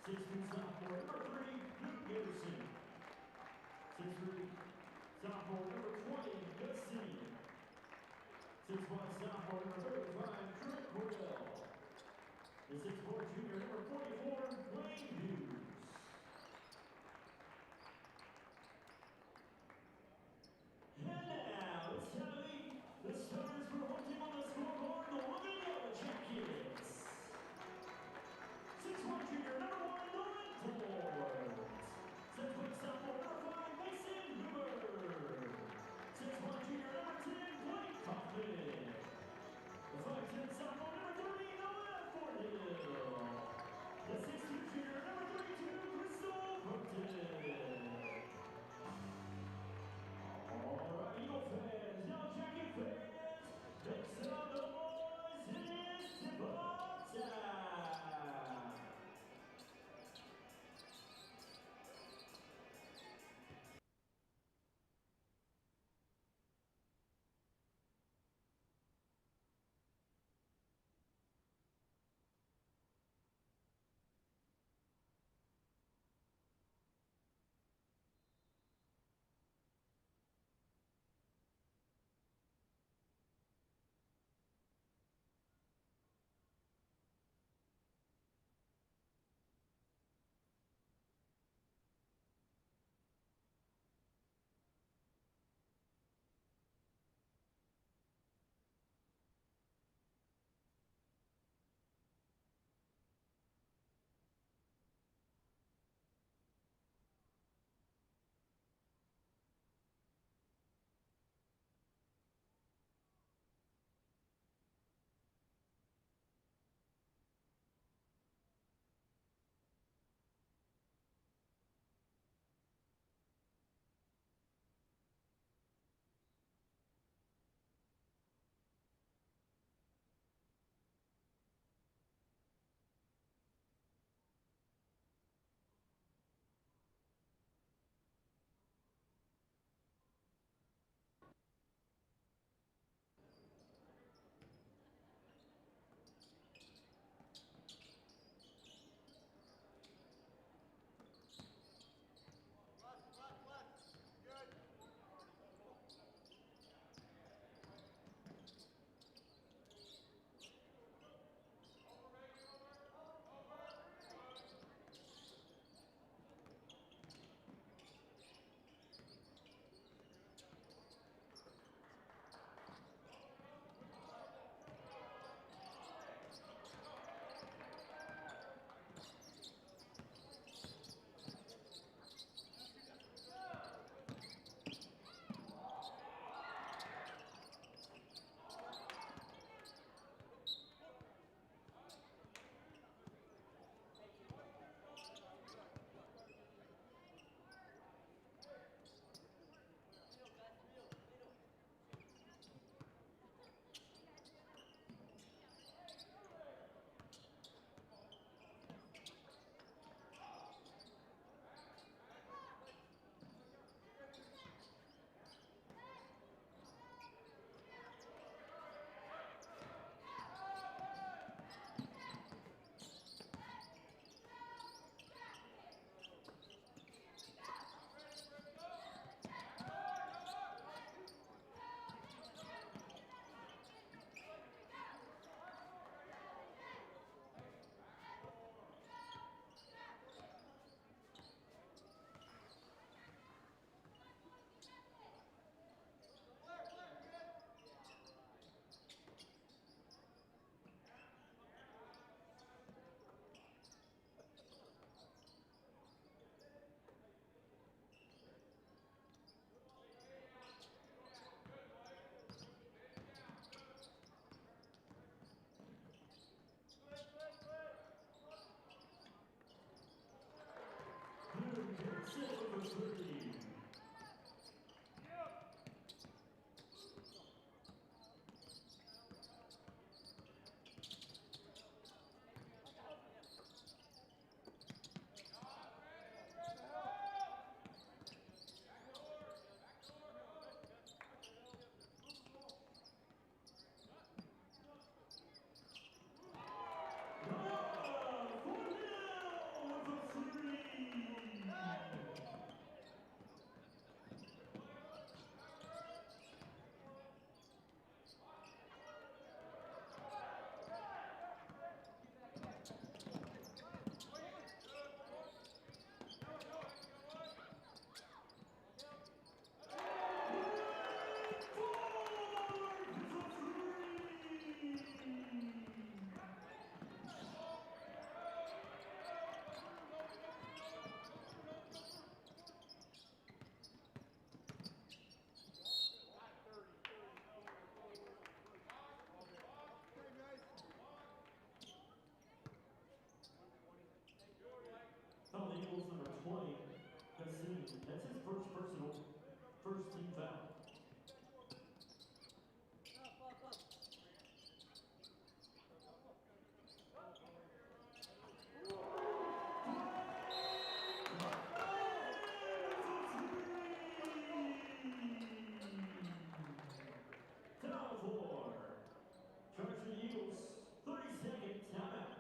6'2" sophomore number 3, Luke Gibson. 6'3" sophomore number 20, Gus Simeon. 6'1" sophomore number 35, Trent Cordell. The 6'4" junior number 44, Wayne Hughes. And now it's time to meet the starters for one team on the scoreboard, the Women Yellow Jackets. 6'1" junior number 1, Lauren Ford. 6'1" sophomore number 5, Mason Hoover. 6'1" junior number 10, Blake Kaufman. The 5'10" sophomore number 30, Noah Forthill. That's his first personal, first team foul. Foul four. Charging the Eagles, 30-second timeout.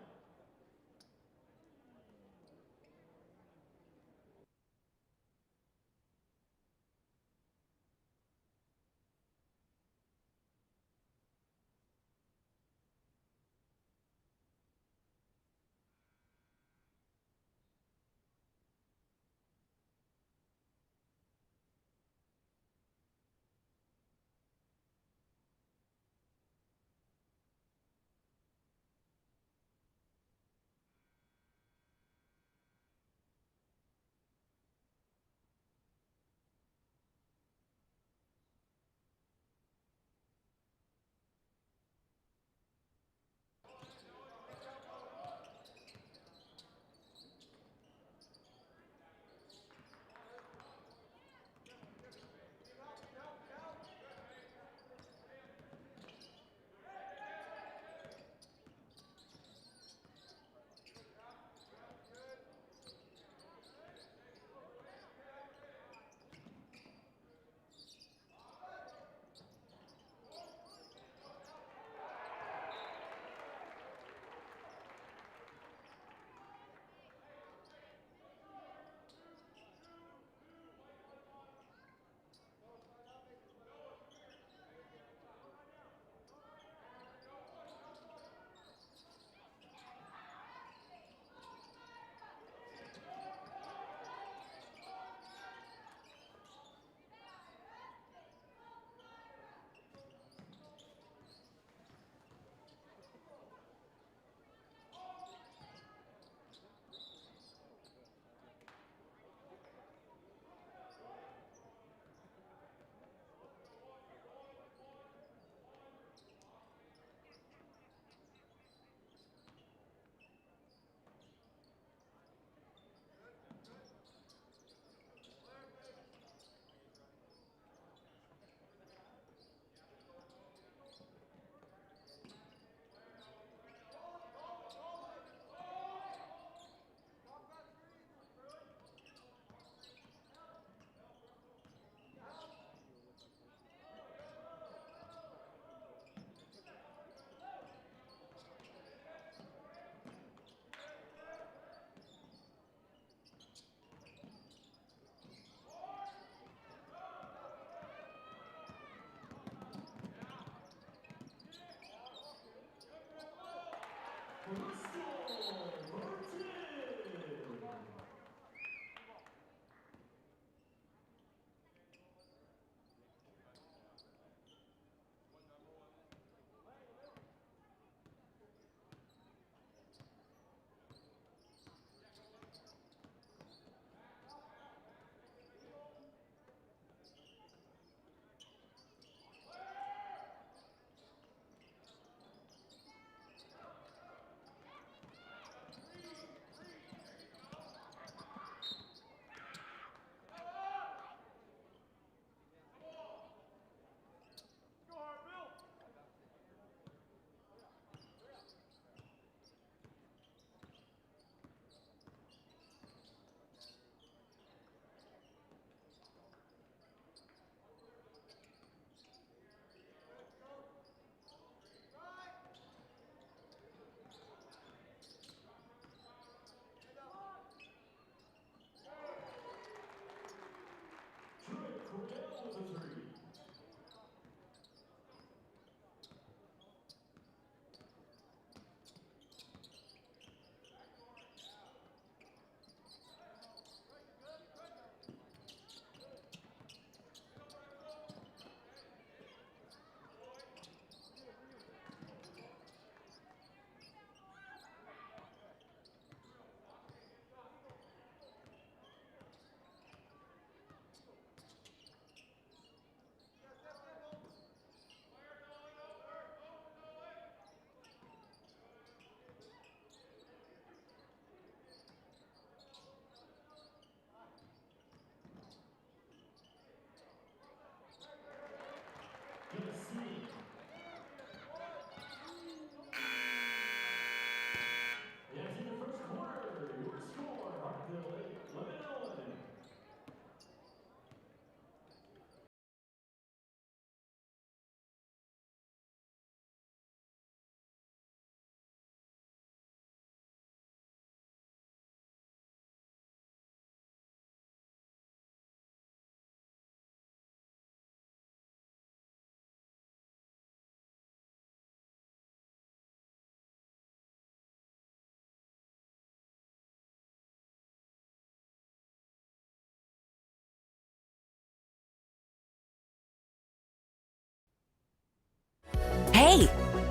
Hey,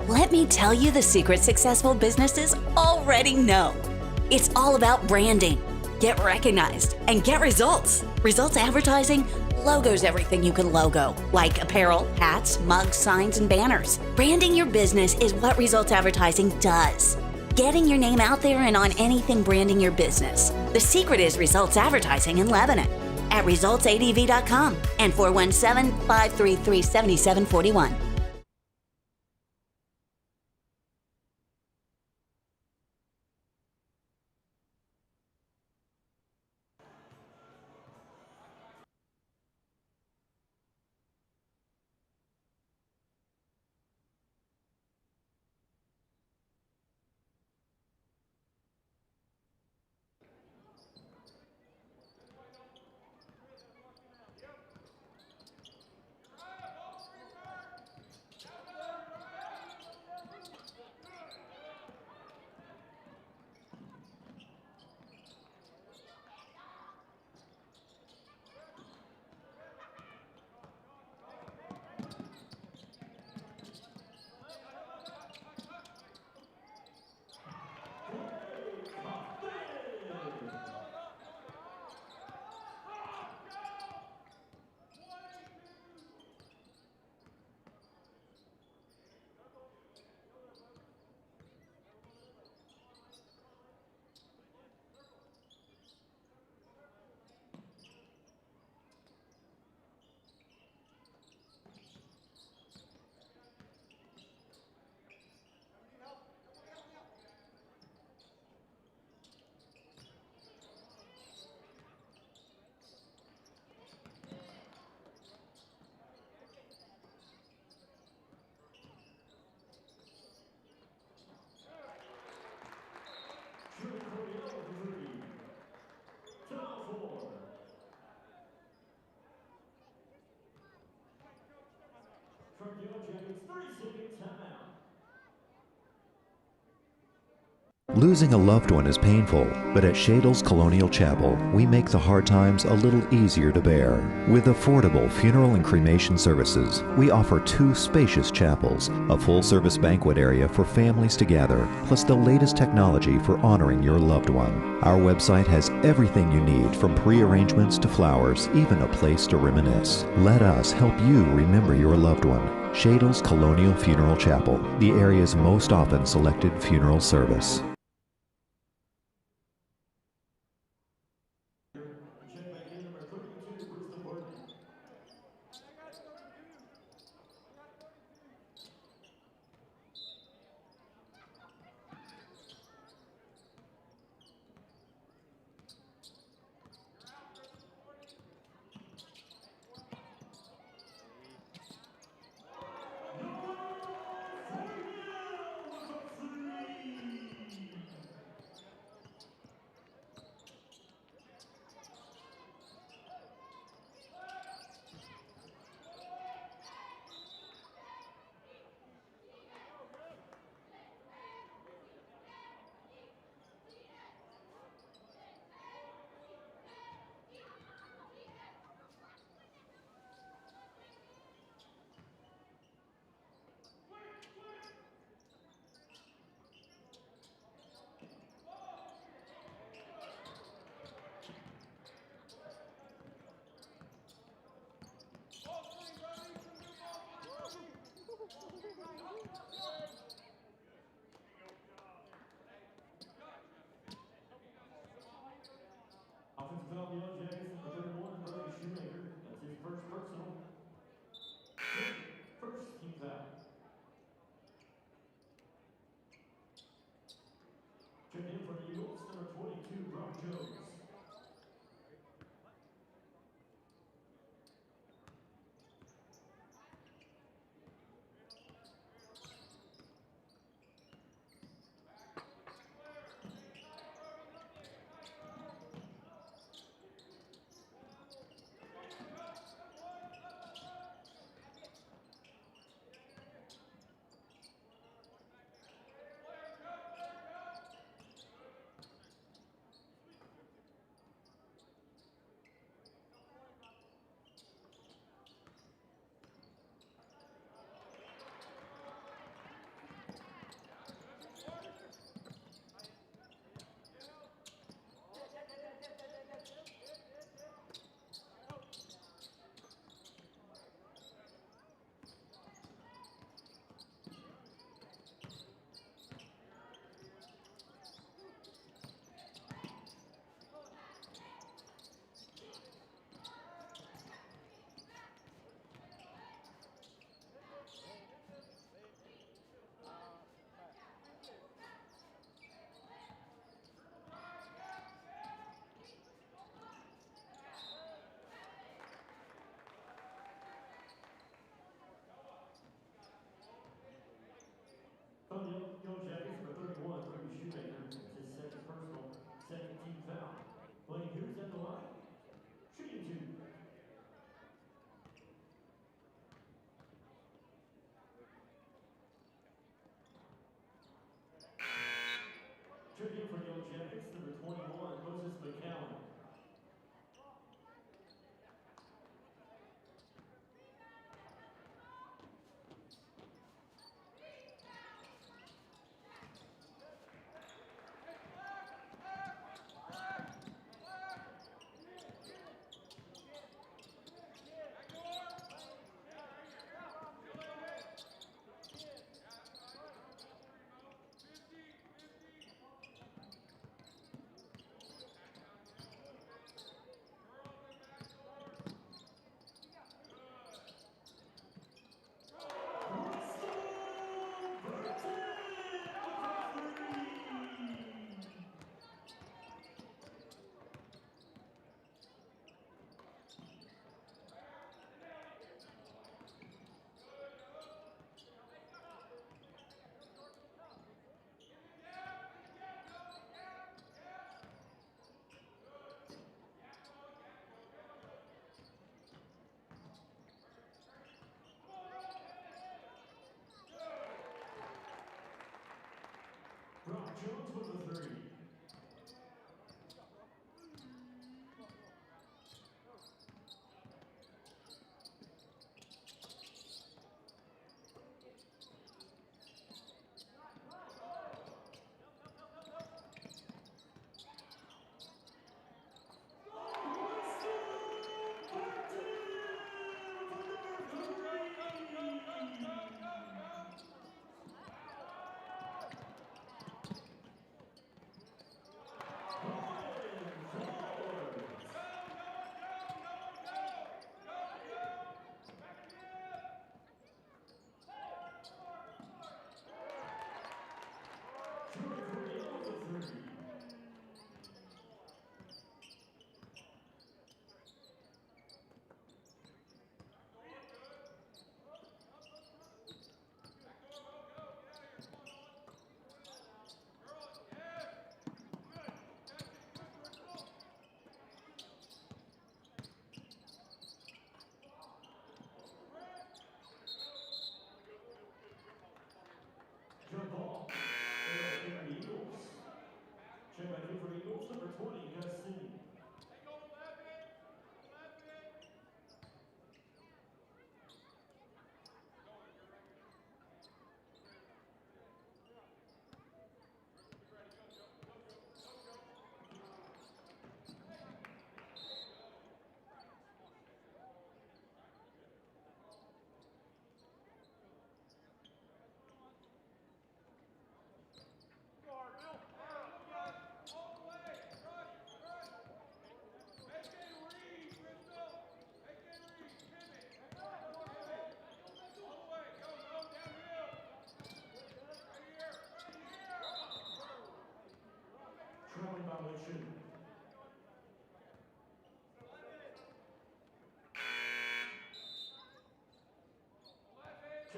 let me tell you the secret successful businesses already know. It's all about branding. Get recognized and get results. Results advertising, logos everything you can logo, like apparel, hats, mugs, signs, and banners. Branding your business is what results advertising does. Getting your name out there and on anything branding your business. The secret is results advertising in Lebanon at resultsadv.com and 417-533-7741. From the Yellow Jackets, 30-second timeout. Losing a loved one is painful, but at Shadle's Colonial Chapel, we make the hard times a little easier to bear. With affordable funeral and cremation services, we offer 2 spacious chapels, a full-service banquet area for families to gather, plus the latest technology for honoring your loved one. Our website has everything you need, from pre-arrangements to flowers, even a place to reminisce. Let us help you remember your loved one. Shadle's Colonial Funeral Chapel, the area's most often selected funeral service. Check back in number 32, Wisdom Burton. Offensive foul, the Yellow Jackets, number 31, Brody Shoemaker. That's his first personal. First team foul. Checking in for the Eagles, number 22, Brock Jones.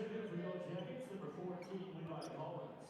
Second for Yellow Jackets, number 14, Levi Collins.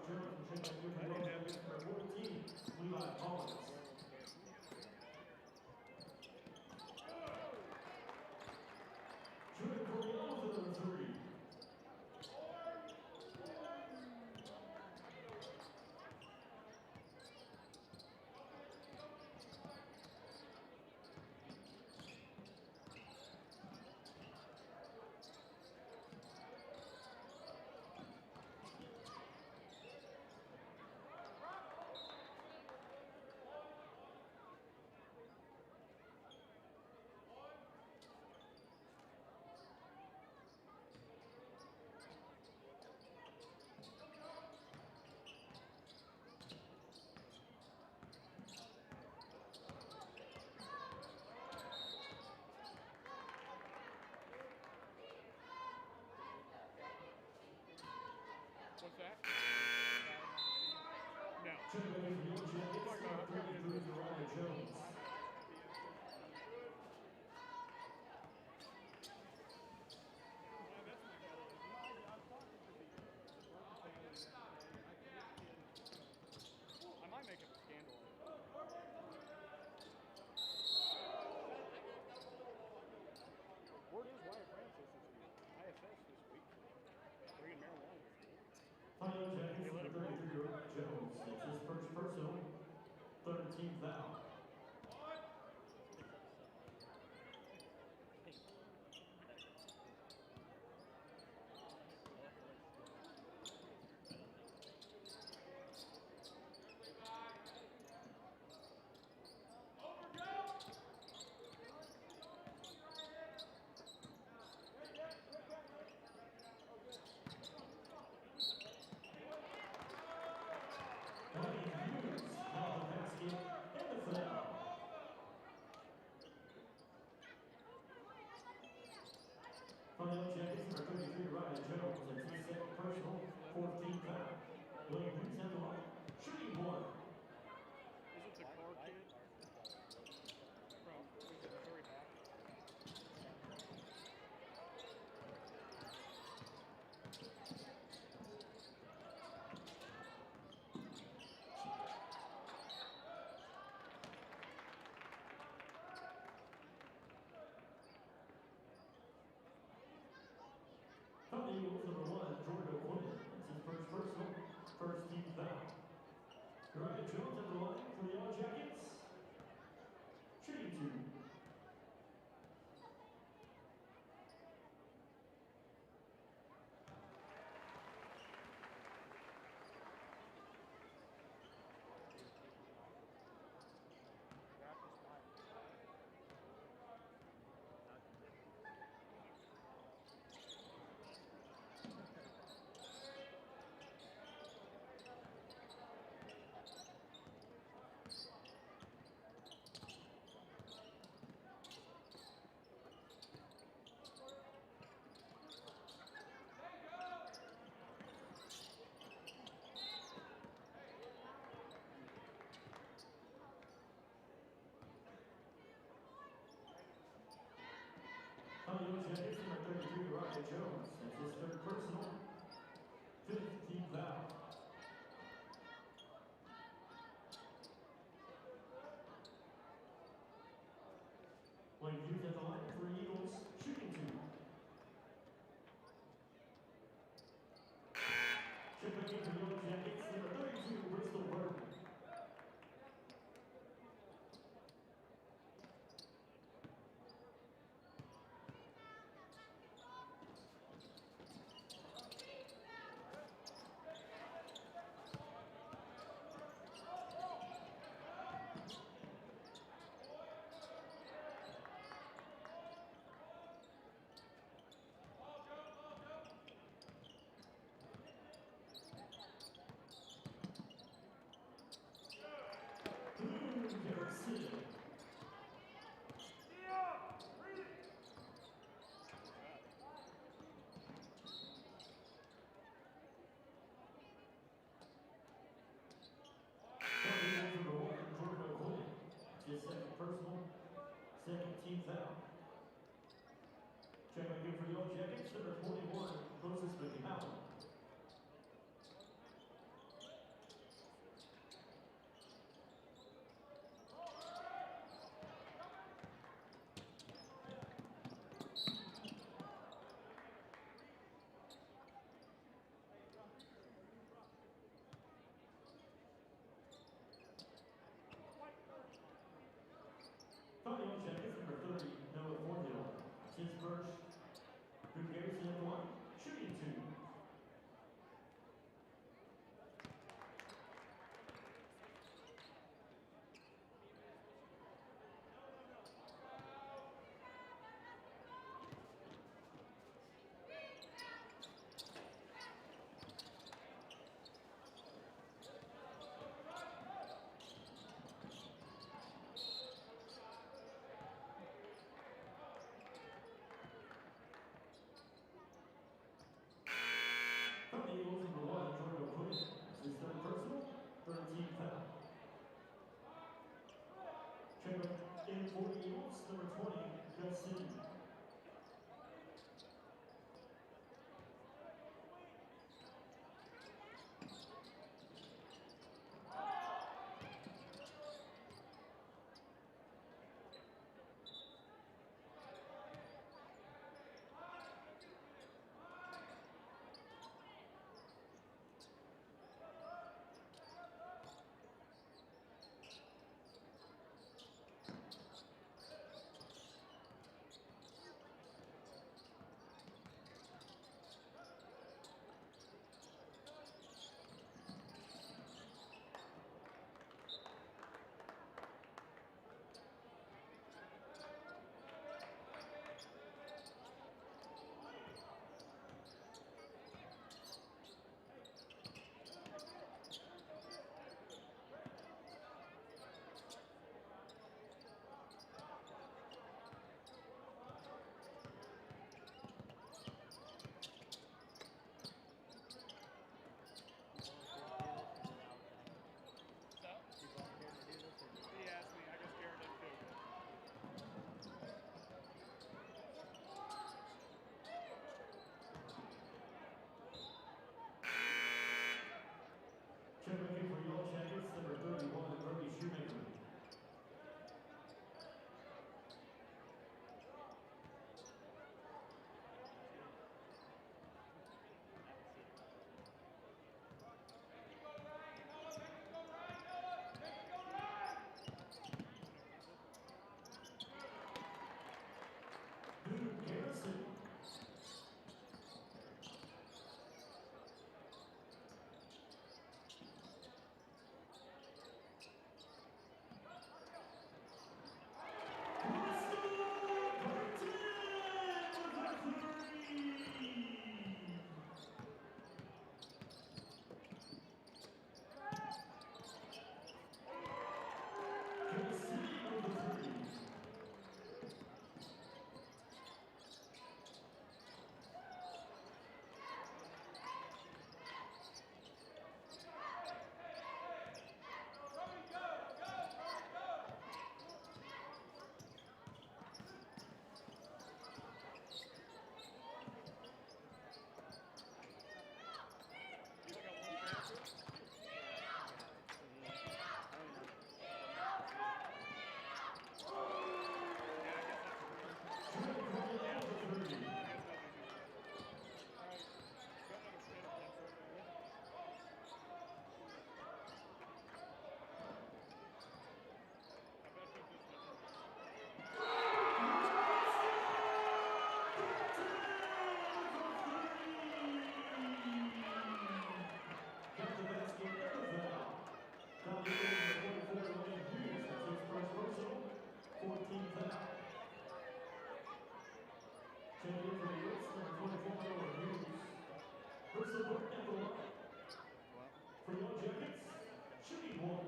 Jones and check out number 14, Levi Collins. Shooting for the Elves at number 3. What's that? No. Checking out the Yellow Jackets, number 33, Uriah Jones. I might make up a scandal. Word is Wyatt Francis is ISS this week. Bringing marijuana to school. Final Jackets, number 33, Uriah Jones. It's his first personal, third team foul. Final Jackets, number 33, Uriah Jones. It's his second personal, fourth team foul. William Hughes at the line, shooting one. Is it the car kid? From Missouri back? From the Eagles, number 1, Jordan O'Quinn. It's his first personal, first team foul. Uriah Jones at the line for the Yellow Jackets, shooting two. From the Yellow Jackets, number 33, Uriah Jones. That's his third personal, fifth team foul. William Hughes at the line for the Eagles, shooting two. Chipping in for the Yellow Jackets, number 32, Bristol Burton. Check in for the Eagles, number 20, Gus City. He asked me. I guess Garrett didn't feel good. Check back in for Yellow Jackets, number 31, Brody Shoemaker. Dude Garrison. He's got one transfer. For Yellow Jackets, shooting one.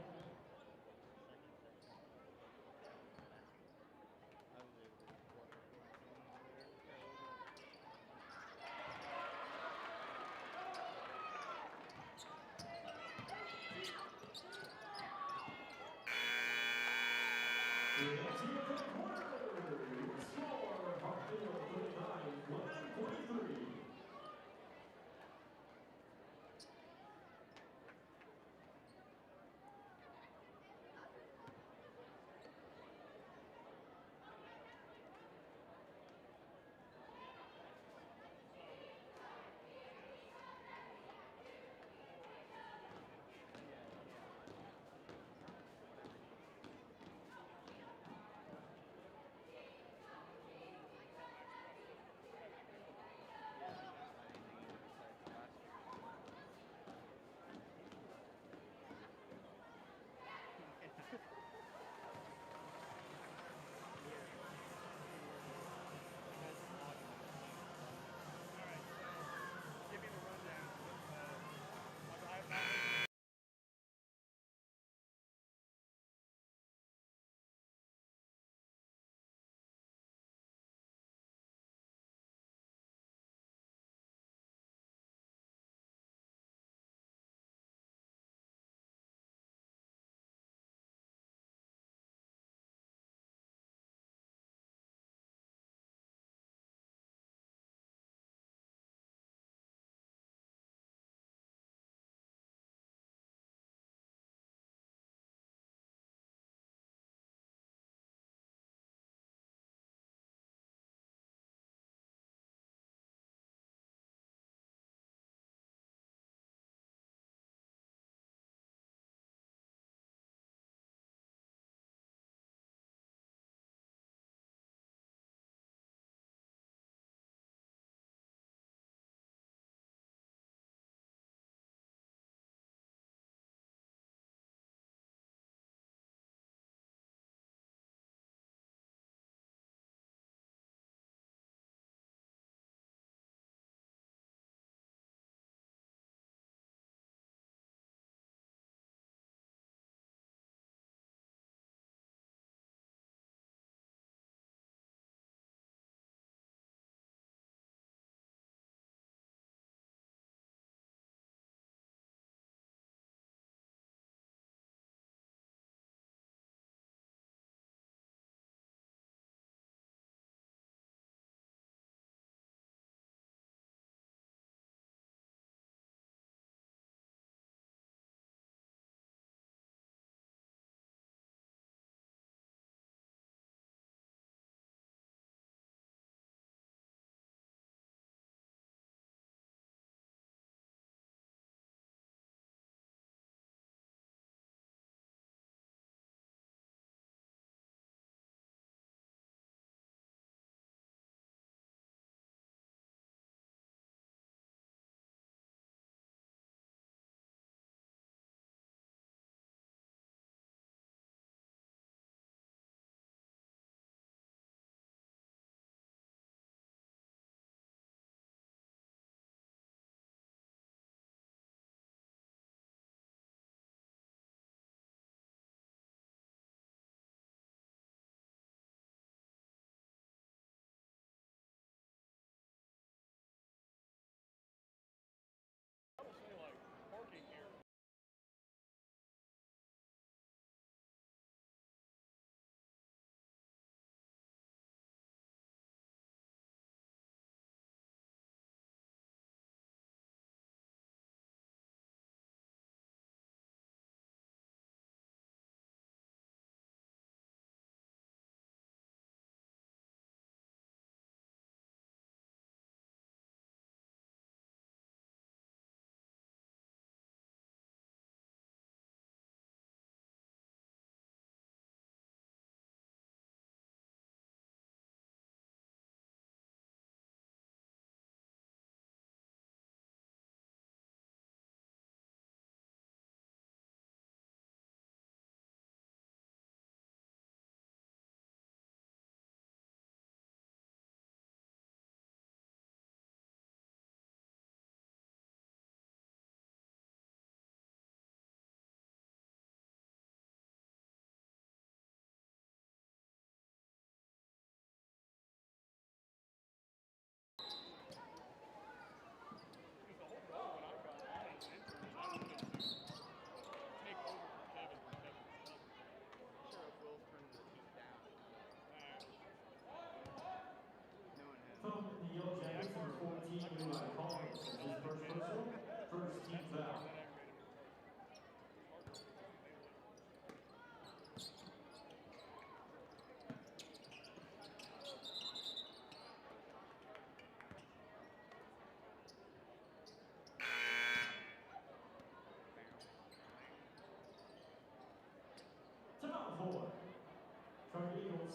That's here for the quarter. Score, Hartville 39, Lebanon 43.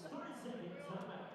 30-second timeout.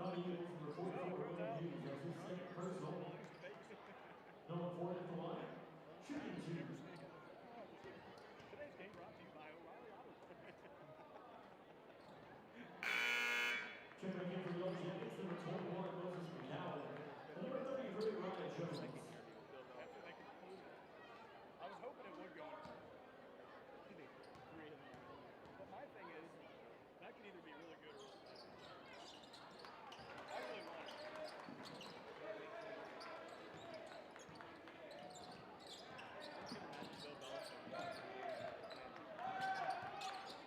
Tommy Eagles, number 44, William Hughes. That's his second personal. Number 4 at the line. Shooting 2. Today's game brought to you by O'Reilly Auto. Check back in for the Yellow Jackets, number 21, Moses McCowan. And number 33, Ryan Jones. After they concluded, I was hoping it would go into three of them. But my thing is, that could either be really good or really bad. I really want it.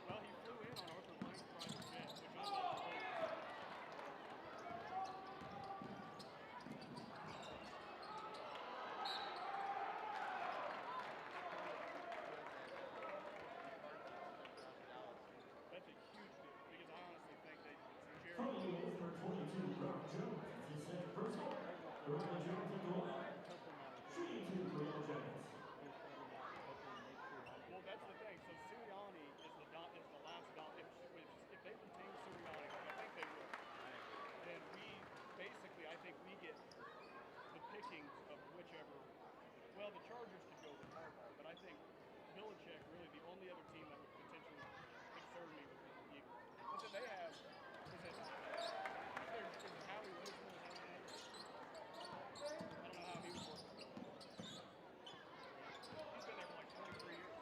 Well, he flew in on Arthur Blank's private jet, which I thought was great. That's a huge deal because I honestly think they Jared. Tommy Eagles, number 22, Robert Jones. That's his second personal. Ryan Jones at the line. Shooting 2 for the Yellow Jackets. Well, that's the thing. So Sirianni is the last dot. If they retain Sirianni, like I think they will, then I think we get the pickings of whichever. Well, the Chargers could go with Harbaugh, but I think Belichick really the only other team that would potentially concern me would be the Eagles. What did they have? Is it Howie Roseman? I don't know how he was working. He's been there for like 23 years.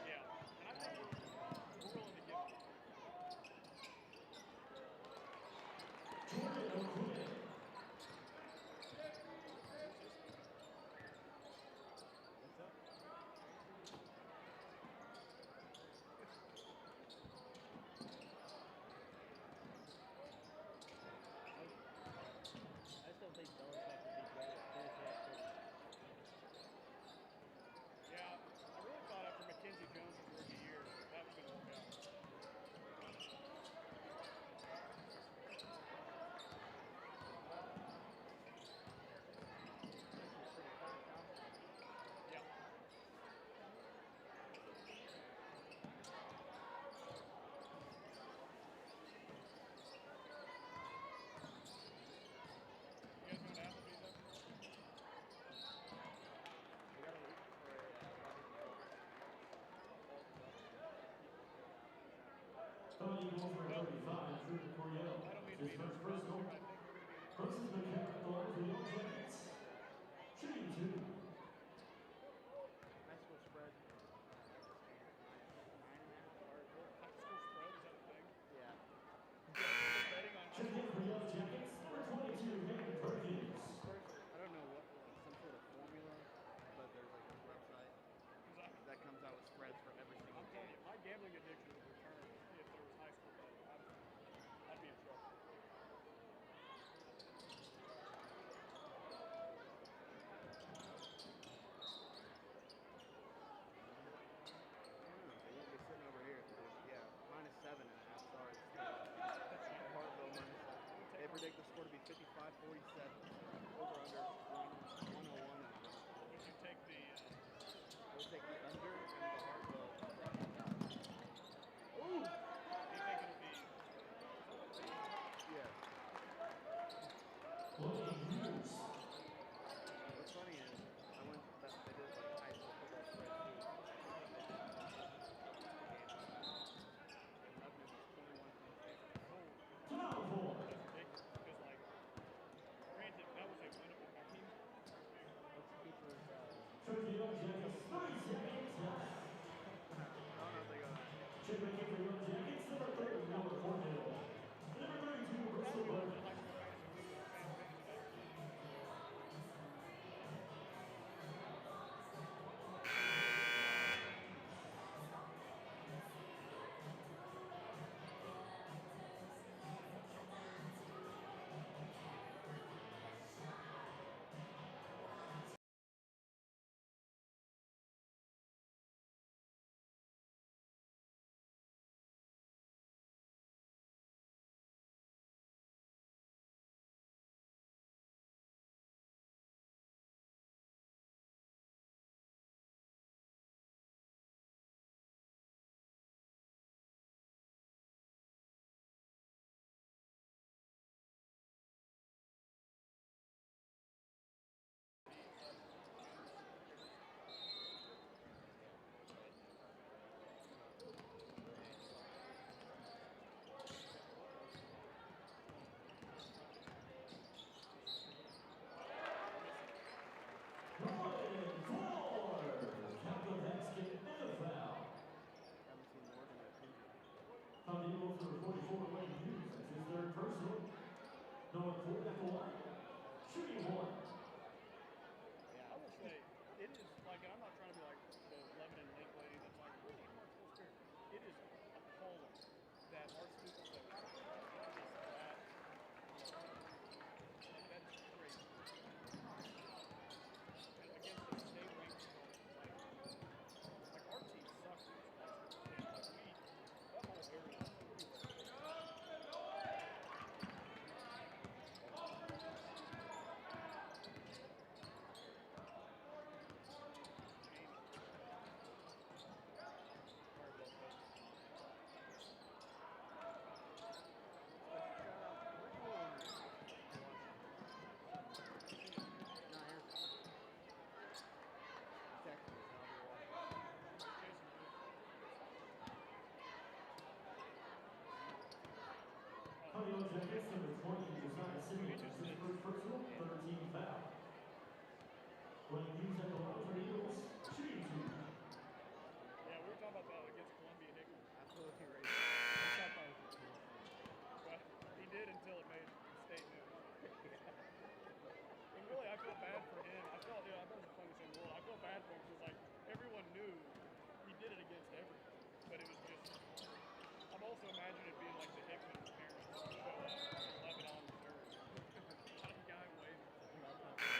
Yeah, and I think we're willing to give him. Jordan O'Quinn. I still think Belichick would be great at this. Yeah, I really thought after Mackenzie Jones' rookie year that was going to work out. Yeah. You guys going to Applebee's after? Tommy Eagles, number 35, Drew Coryell. I don't mean to His be first personal. I think we're going to be Moses McCowan at the line for the Yellow Jackets. Shooting 2. High school spread. 9.5 or high school spread, is that a thing? yeah. Betting on high Check school. in for the Yellow Jackets, number 22, Hayden Perkins. I don't know what some sort of formula, but there's like a website that comes out with spreads for every single I'm telling game. you, my gambling addiction would return if there was high school betting. I'd be in trouble. Simeon, his first personal, 13 foul. Playing Hughes at the line for the Eagles, shooting 2. Yeah, we were talking about that against Columbia Hickman. Absolutely right. I thought that was well, he did until it made state news. And really, I feel bad for him. I thought it was the funniest thing in the world. I feel bad for him because, like, everyone knew he did it against everyone. But it was just, I'm also imagining it being like the Hickman parents show up in Lebanon, Missouri. Got a guy waving.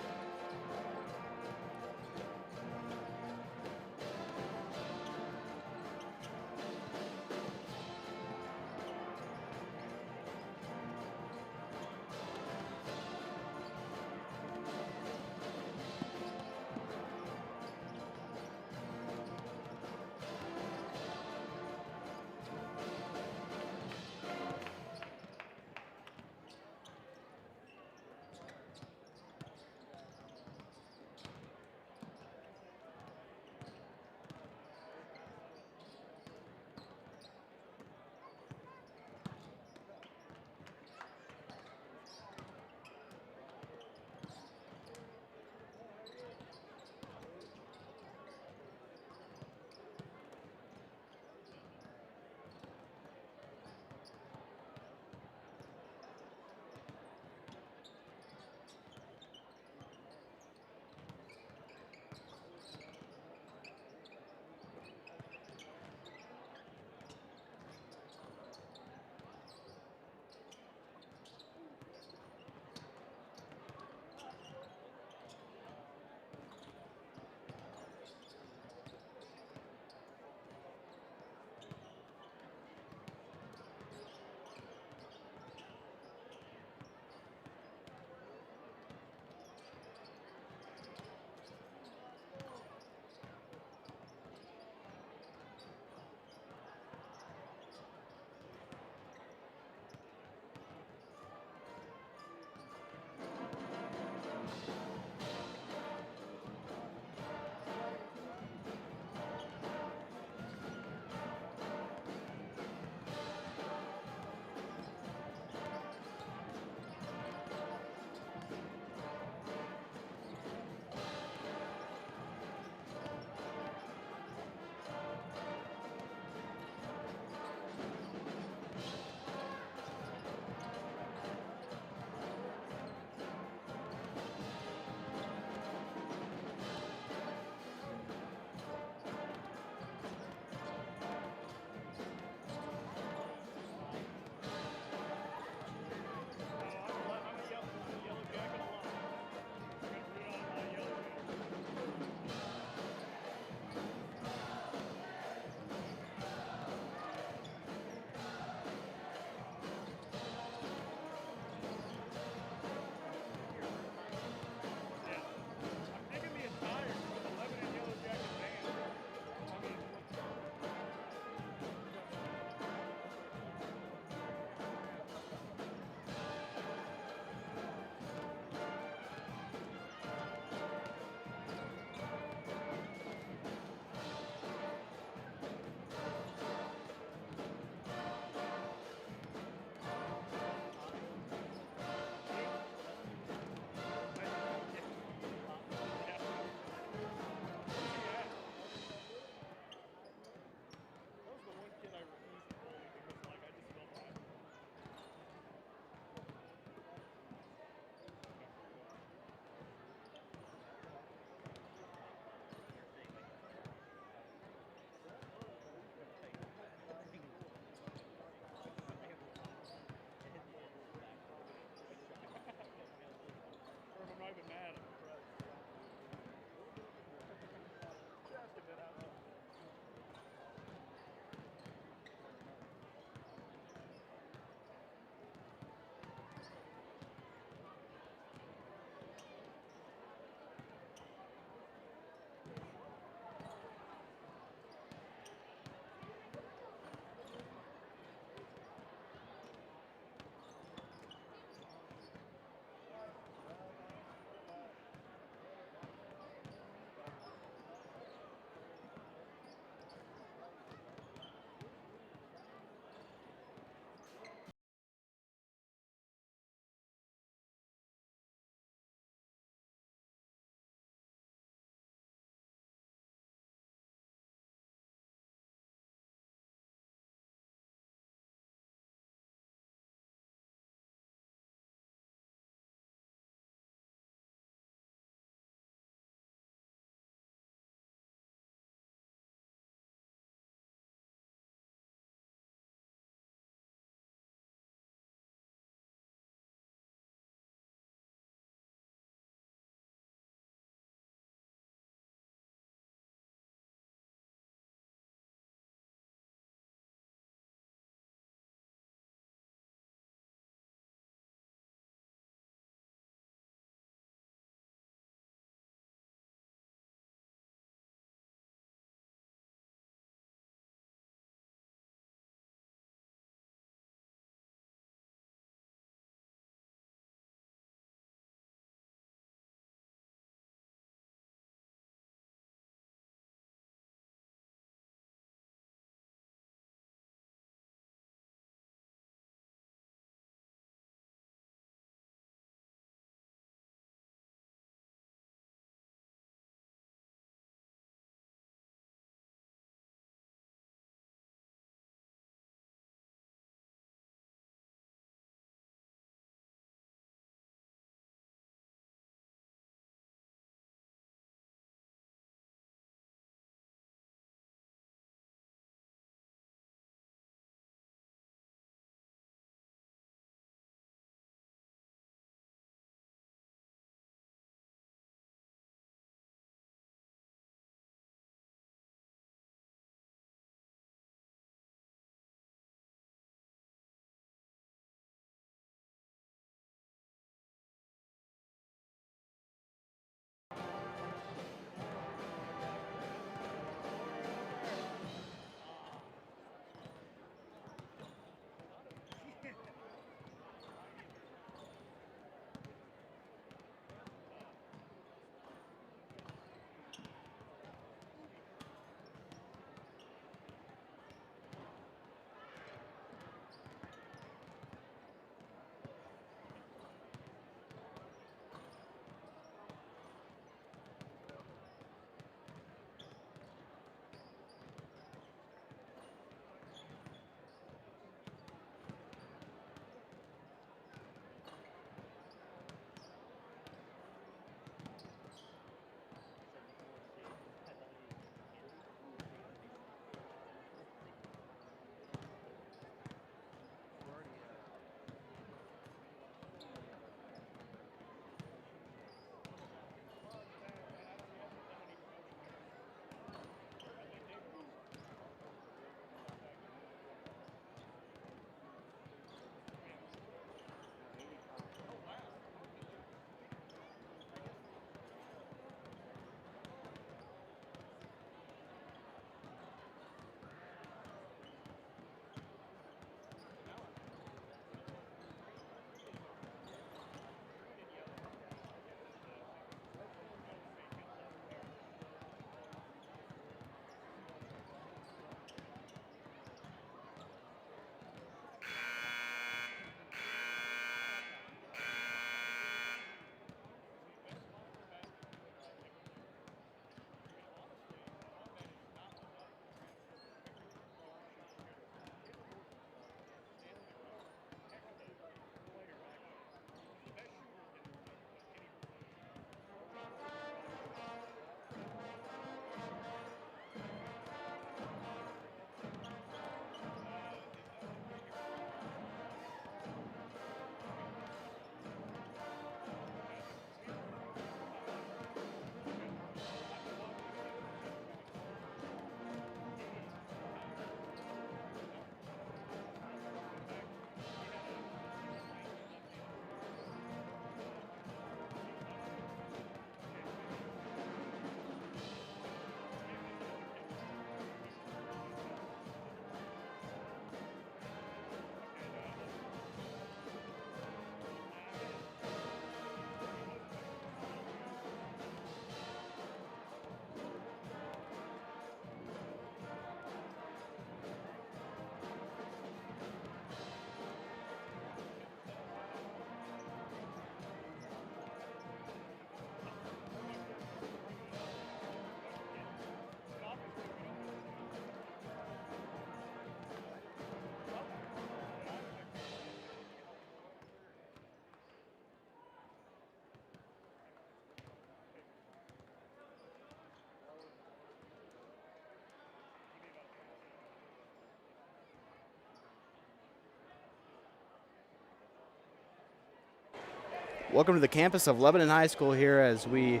Welcome to the campus of Lebanon High School here as we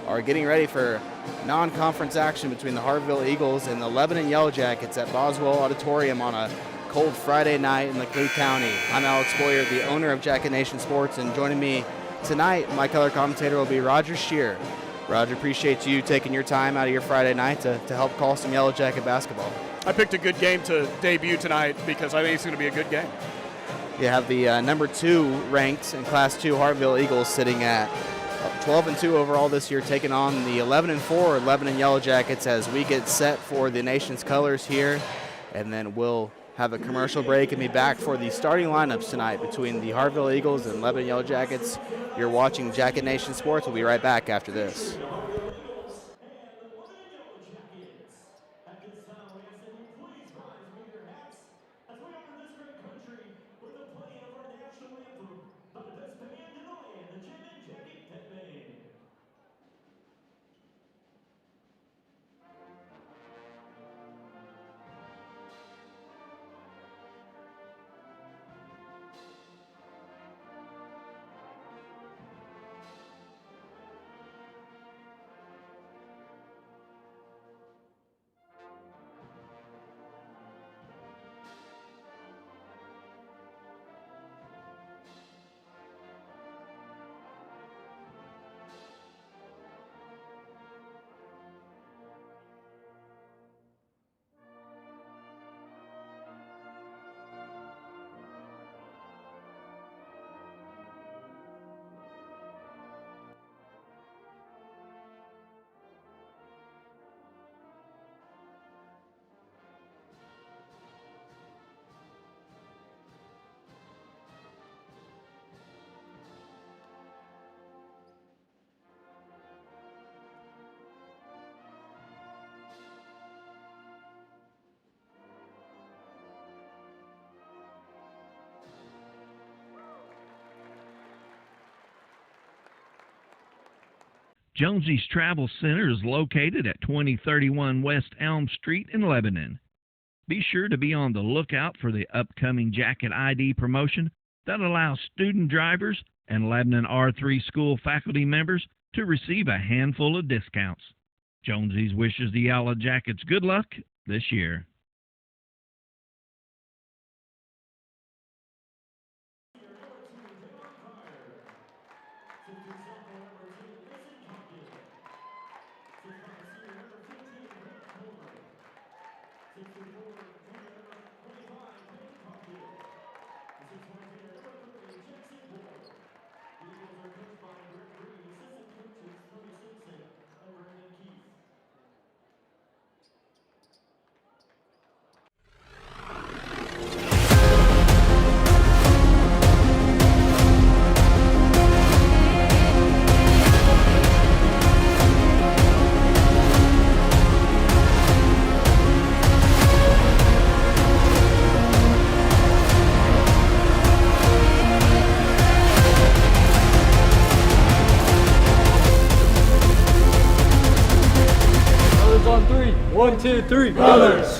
are getting ready for non-conference action between the Hartville Eagles and the Lebanon Yellow Jackets at Boswell Auditorium on a cold Friday night in Leclerc County. I'm Alex Boyer, the owner of Jacket Nation Sports, and joining me tonight, my color commentator will be Roger Shear. Roger, appreciate you taking your time out of your Friday night to help call some Yellow Jacket basketball. I picked a good game to debut tonight because I think it's going to be a good game. You have the number 2 ranked in Class 2 Hartville Eagles sitting at 12-2 overall this year, taking on the 11-4 Lebanon Yellow Jackets as we get set for the nation's colors here. And then we'll have a commercial break and be back for the starting lineups tonight between the Hartville Eagles and Lebanon Yellow Jackets. You're watching Jacket Nation Sports. We'll be right back after this. Jonesy's Travel Center is located at 2031 West Elm Street in Lebanon. Be sure to be on the lookout for the upcoming Jacket ID promotion that allows student drivers and Lebanon R3 school faculty members to receive a handful of discounts. Jonesy's wishes the Yellow Jackets good luck this year. On 3. 1, 2, 3. Brothers!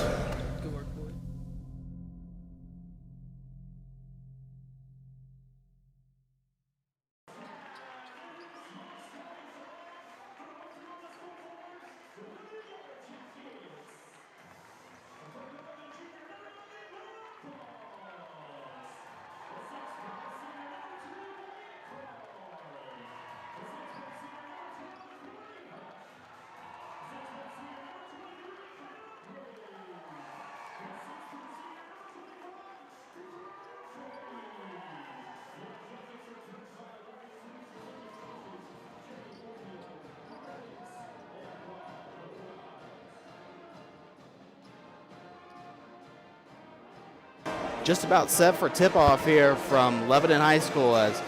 Just about set for tip-off here from Lebanon High School as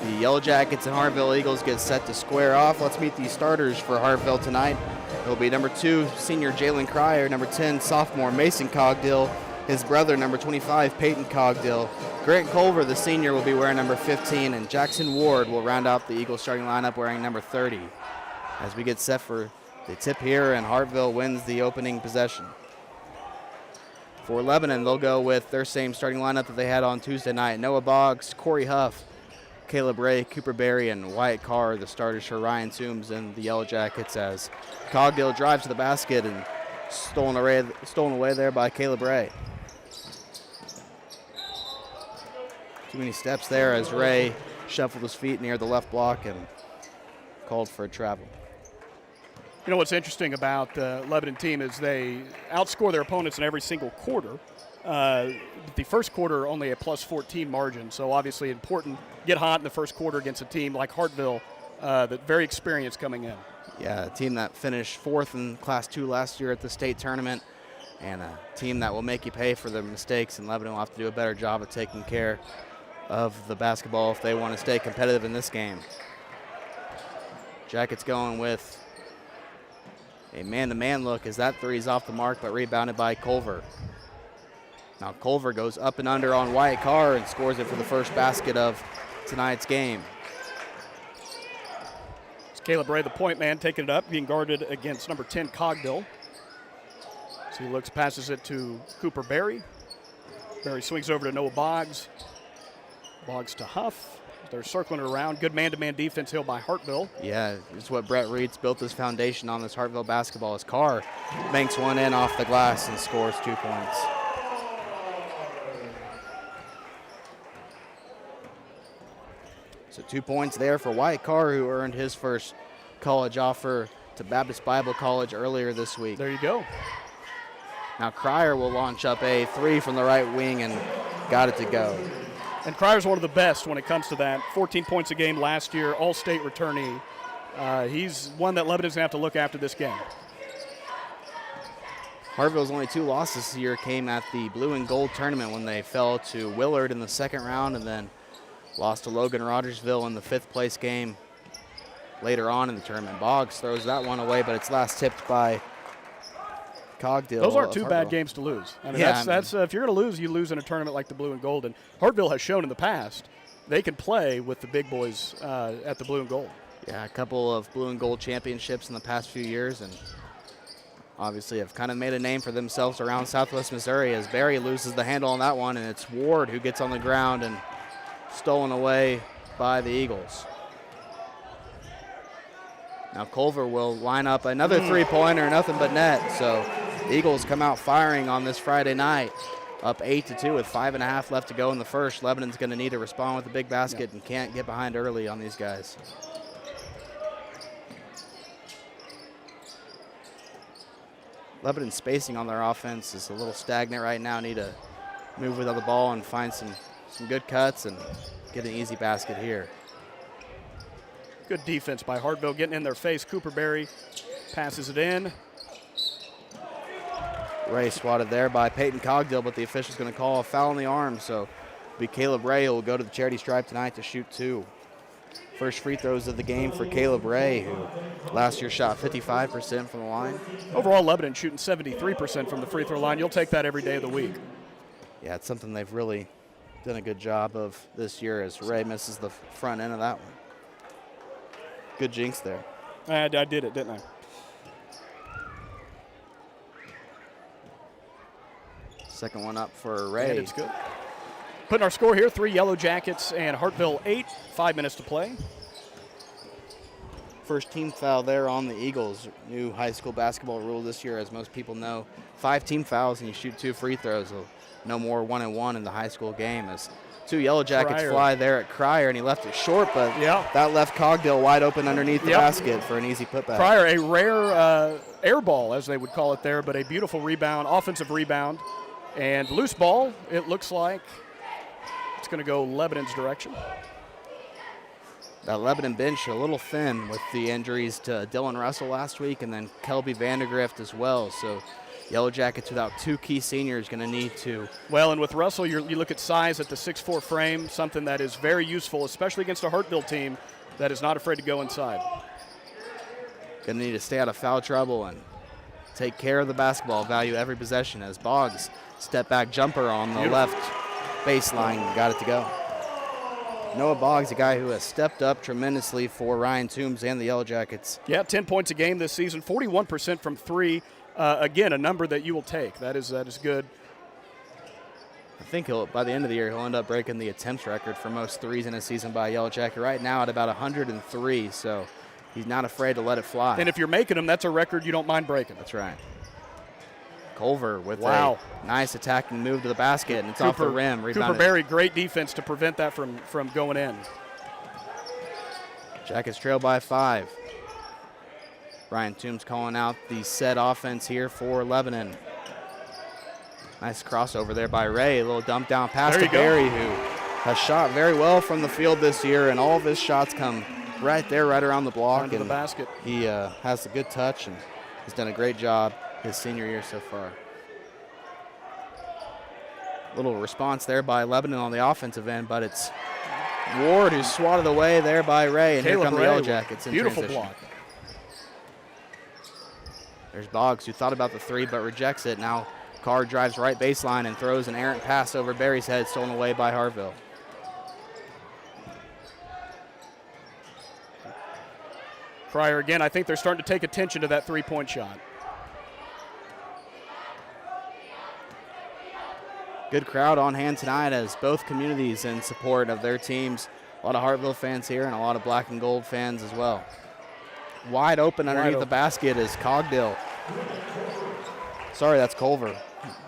the Yellow Jackets and Hartville Eagles get set to square off. Let's meet the starters for Hartville tonight. It will be number 2, senior Jalen Cryer, number 10, sophomore Mason Cogdill, his brother, number 25, Peyton Cogdill. Grant Culver, the senior, will be wearing number 15, and Jackson Ward will round out the Eagles starting lineup wearing number 30. As we get set for the tip here, and Hartville wins the opening possession. For Lebanon, they'll go with their same starting lineup that they had on Tuesday night. Noah Boggs, Corey Huff, Caleb Ray, Cooper Berry, and Wyatt Carr are the starters for Ryan Toombs and the Yellow Jackets, as Cogdale drives to the basket and stolen away there by Caleb Ray. Too many steps there as Ray shuffled his feet near the left block and called for a travel. You know what's interesting about the Lebanon team is they outscore their opponents in every single quarter. The first quarter only a plus 14 margin, so obviously important. Get hot in the first quarter against a team like Hartville, that's very experienced coming in. Yeah, a team that finished 4th in Class 2 last year at the state tournament, and a team that will make you pay for their mistakes, and Lebanon will have to do a better job of taking care of the basketball if they want to stay competitive in this game. Jackets going with a man-to-man look as that three is off the mark, but rebounded by Culver. Now Culver goes up and under on Wyatt Carr and scores it for the first basket of tonight's game. It's Caleb Ray, the point man, taking it up, being guarded against number 10, Cogdill. So he looks, passes it to Cooper Berry. Berry swings over to Noah Boggs. Boggs to Huff. They're circling it around. Good man-to-man defense here by Hartville. Yeah, it's what Brett Reed's built his foundation on, this Hartville basketball. As Carr banks one in off the glass and scores 2 points. So 2 points there for Wyatt Carr, who earned his first college offer to Baptist Bible College earlier this week. There you go. Now Cryer will launch up a three from the right wing and got it to go. And Cryer's one of the best when it comes to that. 14 points a game last year, all-state returnee. He's one that Lebanon's going to have to look after this game. Hartville's only 2 losses this year came at the blue and gold tournament when they fell to Willard in the second round and then lost to Logan Rogersville in the 5th place game later on in the tournament. Boggs throws that one away, but it's last tipped by Cogdill. Those aren't 2 bad games to lose. I mean, that's if you're going to lose, you lose in a tournament like the blue and gold. And Hartville has shown in the past they can play with the big boys at the blue and gold. Yeah, a couple of blue and gold championships in the past few years, and obviously have kind of made a name for themselves around Southwest Missouri as Barry loses the handle on that one, and it's Ward who gets on the ground and stolen away by the Eagles. Now Culver will line up another three-pointer, nothing but net. So the Eagles come out firing on this Friday night, up 8-2 with 5.5 left to go in the first. Lebanon's going to need to respond with a big basket and can't get behind early on these guys. Lebanon's spacing on their offense is a little stagnant right now. Need to move without the ball and find some good cuts and get an easy basket here. Good defense by Hartville getting in their face. Cooper Berry passes it in. Ray swatted there by Peyton Cogdill, but the official's going to call a foul on the arm, so it'll be Caleb Ray who will go to the charity stripe tonight to shoot 2. First free throws of the game for Caleb Ray, who last year shot 55% from the line. Overall, Lebanon shooting 73% from the free throw line. You'll take that every day of the week. Yeah, it's something they've really done a good job of this year as Ray misses the front end of that one. Good jinx there. I did it, didn't I? Second one up for Ray. And it's good. Putting our score here, 3 Yellow Jackets and Hartville 8. 5 minutes to play. First team foul there on the Eagles. New high school basketball rule this year, as most people know. 5 team fouls and you shoot 2 free throws. So no more 1-and-1 in the high school game. As 2 Yellow Jackets fly there at Cryer, and he left it short, but that left Cogdill wide open underneath the basket for an easy putback. Cryer, a rare air ball, as they would call it there, but a beautiful rebound, offensive rebound. And loose ball, it looks like it's going to go Lebanon's direction. That Lebanon bench a little thin with the injuries to Dylan Russell last week and then Kelby Vandergrift as well. So Yellow Jackets without 2 key seniors going to need to. Well, and with Russell, you look at size at the 6'4" frame, something that is very useful, especially against a Hartville team that is not afraid to go inside. Going to need to stay out of foul trouble and take care of the basketball, value every possession as Boggs step back jumper on the left baseline, got it to go. Noah Boggs, a guy who has stepped up tremendously for Ryan Toombs and the Yellow Jackets. Yeah, 10 points a game this season, 41% from 3. Again, a number that you will take. That is good. I think by the end of the year, he'll end up breaking the attempts record for most threes in a season by a Yellow Jacket right now at about 103, so he's not afraid to let it fly. And if you're making them, that's a record you don't mind breaking. That's right. Culver with a nice attacking move to the basket, and it's off the rim. Cooper Berry, great defense to prevent that from going in. Jackets trail by 5. Brian Toombs calling out the set offense here for Lebanon. Nice crossover there by Ray. A little dump down pass to Berry, who has shot very well from the field this year, and all of his shots come right there, right around the block. Under the basket. He has a good touch, and he's done a great job his senior year so far. Little response there by Lebanon on the offensive end, but it's Ward who's swatted away there by Ray, and here come the Yellow Jackets in beautiful transition. block. There's Boggs, who thought about the three but rejects it. Now Carr drives right baseline and throws an errant pass over Berry's head, stolen away by Hartville. Cryer again, I think they're starting to take attention to that three-point shot. Good crowd on hand tonight as both communities in support of their teams. A lot of Hartville fans here and a lot of black and gold fans as well. Wide open underneath the basket is Cogdill. Sorry, that's Culver.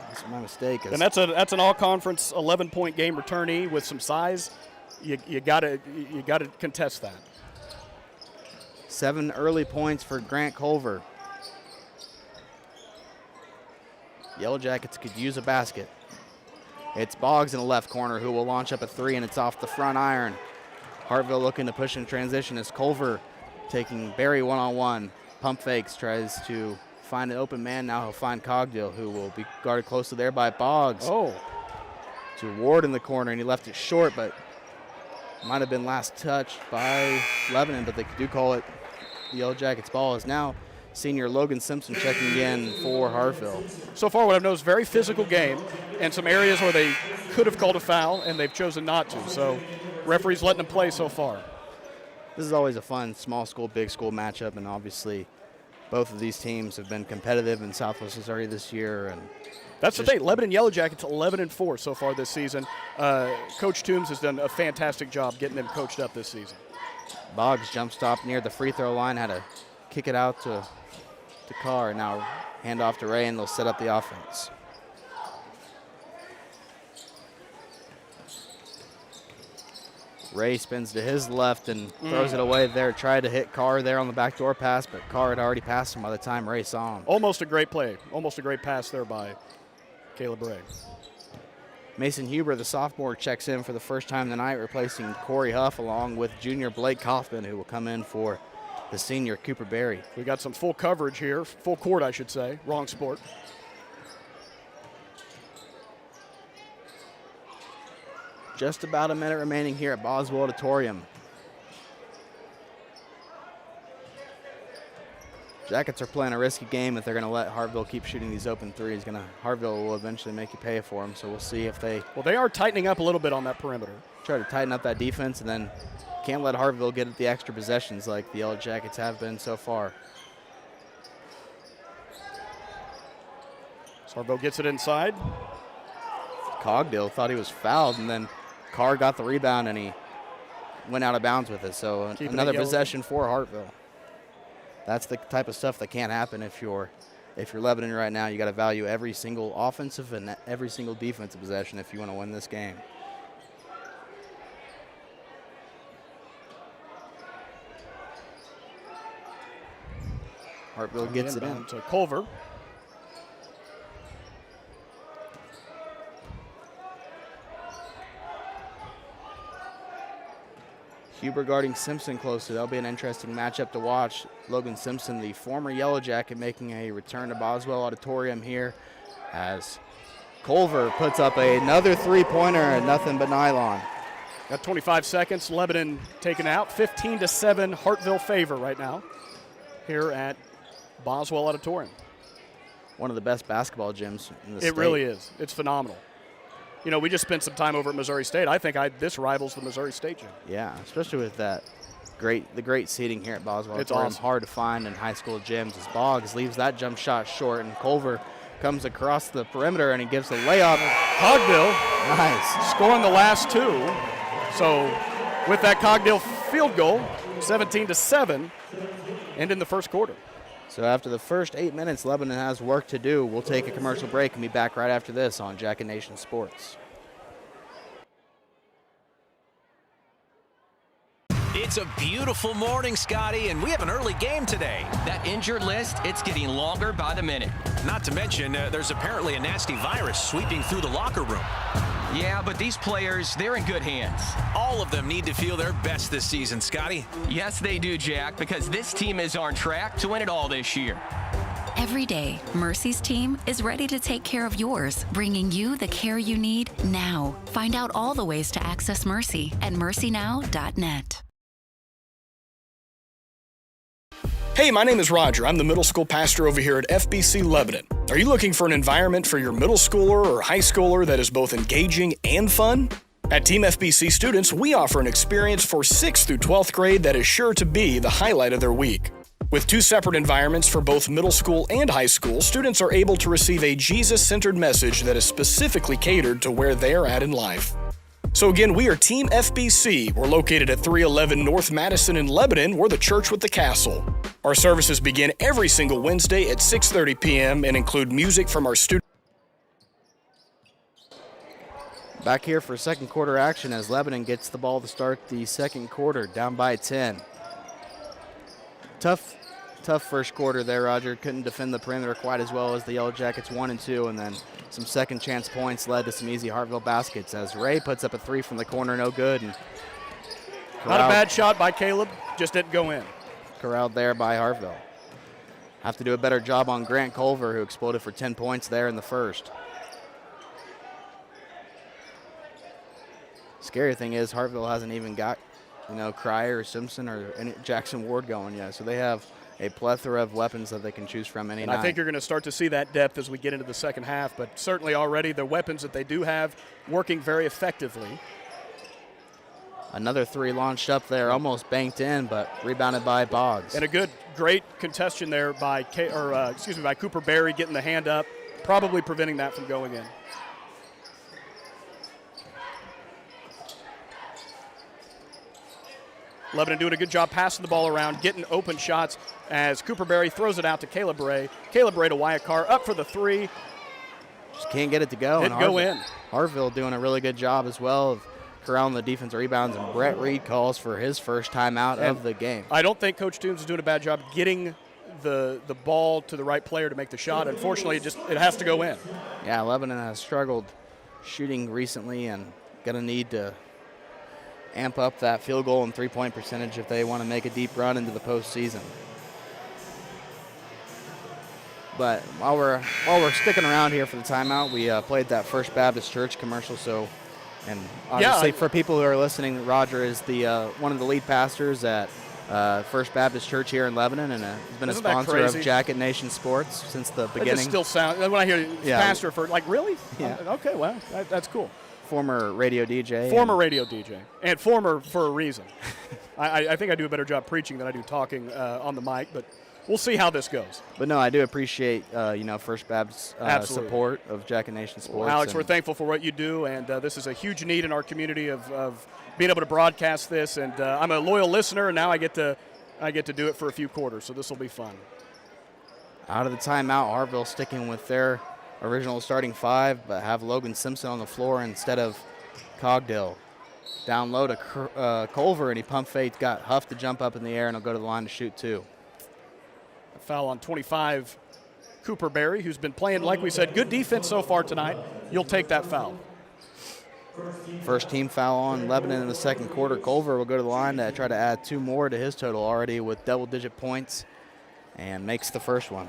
That's my mistake. And that's an all-conference 11-point game returnee with some size. You gotta contest that. 7 early points for Grant Culver. Yellow Jackets could use a basket. It's Boggs in the left corner who will launch up a three, and it's off the front iron. Hartville looking to push in transition as Culver taking Berry one-on-one. Pump fakes, tries to find an open man. Now he'll find Cogdill, who will be guarded closely there by Boggs. Oh. To Ward in the corner, and he left it short, but might have been last touched by Lebanon, but they do call it the Yellow Jackets ball. Is now senior Logan Simpson checking in for Hartville. So far what I've noticed, very physical game, and some areas where they could have called a foul, and they've chosen not to. So referees letting them play so far. This is always a fun small school, big school matchup, and obviously both of these teams have been competitive in Southwest Missouri this year. And that's the thing. Lebanon Yellow Jackets 11-4 so far this season. Coach Toombs has done a fantastic job getting them coached up this season. Boggs jump stop near the free throw line, had to kick it out to Carr. Now hand off to Ray, and they'll set up the offense. Ray spins to his left and throws it away there. Tried to hit Carr there on the backdoor pass, but Carr had already passed him by the time Ray saw him. Almost a great play. Almost a great pass there by Caleb Ray. Mason Huber, the sophomore, checks in for the first time tonight, replacing Corey Huff along with junior Blake Kaufman, who will come in for the senior Cooper Berry. We got some full coverage here. Full court, I should say. Wrong sport. Just about a minute remaining here at Boswell Auditorium. Jackets are playing a risky game if they're going to let Hartville keep shooting these open threes. Hartville will eventually make you pay for them, so we'll see if they... Well, they are tightening up a little bit on that perimeter. Try to tighten up that defense, and then can't let Hartville get the extra possessions like the Yellow Jackets have been so far. Hartville gets it inside. Cogdill thought he was fouled, and then Carr got the rebound, and he went out of bounds with it. So another possession for Hartville. That's the type of stuff that can't happen if you're Lebanon right now. You got to value every single offensive and every single defensive possession if you want to win this game. Hartville gets it in. To Culver. Huber guarding Simpson closely. That'll be an interesting matchup to watch. Logan Simpson, the former Yellow Jacket, making a return to Boswell Auditorium here as Culver puts up another three-pointer and nothing but nylon. Got 25 seconds. Lebanon taken out. 15-7 Hartville favor right now here at Boswell Auditorium. One of the best basketball gyms in the state. It really is. It's phenomenal. You know, we just spent some time over at Missouri State. I think this rivals the Missouri State gym. Yeah, especially with the great seating here at Boswell. It's awesome. awesome. Hard to find in high school gyms as Boggs leaves that jump shot short, and Culver comes across the perimeter, and he gives a layup. Cogdill Nice. scoring the last two. So with that Cogdill field goal, 17-7, and in the first quarter. So after the first 8 minutes, Lebanon has work to do. We'll take a commercial break and be back right after this on Jacket Nation Sports. It's a beautiful morning, Scotty, and we have an early game today. That injured list, it's getting longer by the minute. Not to mention, there's apparently a nasty virus sweeping through the locker room. Yeah, but these players, they're in good hands. All of them need to feel their best this season, Scotty. Yes, they do, Jack, because this team is on track to win it all this year. Every day, Mercy's team is ready to take care of yours, bringing you the care you need now. Find out all the ways to access Mercy at mercynow.net. Hey, my name is Roger. I'm the middle school pastor over here at FBC Lebanon. Are you looking for an environment for your middle schooler or high schooler that is both engaging and fun? At Team FBC students, we offer an experience for 6th through 12th grade that is sure to be the highlight of their week. With 2 separate environments for both middle school and high school, students are able to receive a Jesus-centered message that is specifically catered to where they are at in life. So again, we are Team FBC. We're located at 311 North Madison in Lebanon. We're the church with the castle. Our services begin every single Wednesday at 6:30 p.m. and include music from our students. Back here for second quarter action as Lebanon gets the ball to start the second quarter, down by 10. Tough first quarter there, Roger. Couldn't defend the perimeter quite as well as the Yellow Jackets 1 and 2, and then some second chance points led to some easy Hartville baskets as Ray puts up a 3 from the corner, no good. And Not a bad shot by Caleb, just didn't go in. Corralled there by Hartville. Have to do a better job on Grant Culver, who exploded for 10 points there in the first. Scary thing is Hartville hasn't even got, Cryer or Simpson or Jackson Ward going yet, so they have a plethora of weapons that they can choose from any night. I think you're going to start to see that depth as we get into the second half, but certainly already the weapons that they do have working very effectively. Another 3 launched up there, almost banked in, but rebounded by Boggs. And a great contention there by Cooper Berry getting the hand up, probably preventing that from going in. Lebanon doing a good job passing the ball around, getting open shots as Cooper Berry throws it out to Caleb Ray. Caleb Ray to Wyakar, up for the 3. Just can't get it to go. Didn't go in. Hartville doing a really good job as well of corralling the defensive rebounds, and Brett Reed calls for his first timeout of the game. I don't think Coach Toombs is doing a bad job getting the ball to the right player to make the shot. Unfortunately, it has to go in. Yeah, Lebanon has struggled shooting recently and going to need to amp up that field goal and three-point percentage if they want to make a deep run into the postseason. But while we're sticking around here for the timeout, we played that First Baptist Church commercial. So, and obviously for people who are listening, Roger is the one of the lead pastors at First Baptist Church here in Lebanon, and has been a sponsor of Jacket Nation Sports since the beginning. It just still sounds, when I hear pastor for, like, really? Yeah. Okay, well, that's cool. Former radio DJ. Former radio DJ. And former for a reason. I think I do a better job preaching than I do talking on the mic, but we'll see how this goes. But no, I do appreciate, First Baptist support of Jacket Nation Sports. Well, Alex, we're thankful for what you do, and this is a huge need in our community of being able to broadcast this. And I'm a loyal listener, and now I get to do it for a few quarters, so this will be fun. Out of the timeout, Hartville sticking with their original starting 5, but have Logan Simpson on the floor instead of Cogdill. Down low to Culver, and he pump fake, got Huff to jump up in the air, and he'll go to the line to shoot 2. A foul on 25, Cooper Berry, who's been playing, like we said, good defense so far tonight. You'll take that foul. First team foul on Lebanon in the second quarter. Culver will go to the line to try to add 2 more to his total already with double-digit points, and makes the first one.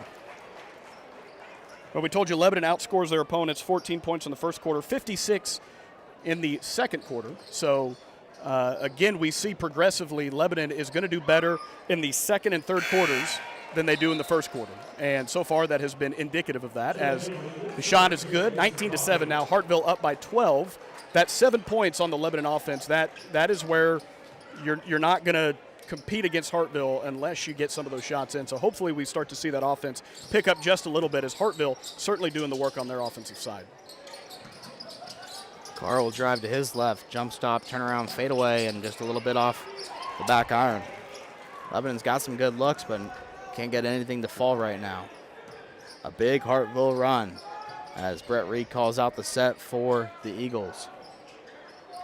Well, we told you Lebanon outscores their opponents 14 points in the first quarter, 56 in the second quarter. So, again, we see progressively Lebanon is going to do better in the second and third quarters than they do in the first quarter. And so far that has been indicative of that, as the shot is good, 19-7 now. Hartville up by 12. That's 7 points on the Lebanon offense. That is where you're not going to compete against Hartville unless you get some of those shots in. So hopefully we start to see that offense pick up just a little bit, as Hartville certainly doing the work on their offensive side. Carr will drive to his left, jump stop, turn around, fade away, and just a little bit off the back iron. Lebanon's got some good looks, but can't get anything to fall right now. A big Hartville run as Brett Reed calls out the set for the Eagles.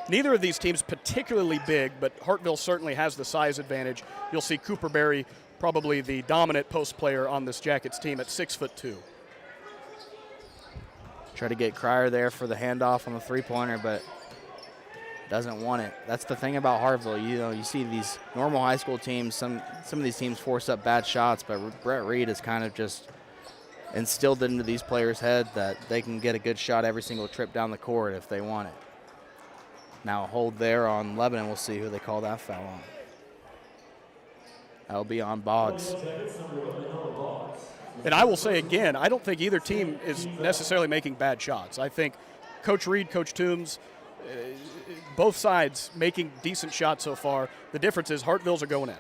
Neither of these teams particularly big, but Hartville certainly has the size advantage. You'll see Cooper Berry, probably the dominant post player on this Jackets team, at 6'2". Try to get Cryer there for the handoff on the three-pointer, but doesn't want it. That's the thing about Hartville. You know, you see these normal high school teams, some of these teams force up bad shots, but Brett Reed has kind of just instilled into these players' head that they can get a good shot every single trip down the court if they want it. Now a hold there on Lebanon. We'll see who they call that foul on. That'll be on Boggs. And I will say again, I don't think either team is necessarily making bad shots. I think Coach Reed, Coach Toombs, both sides making decent shots so far. The difference is Hartville's are going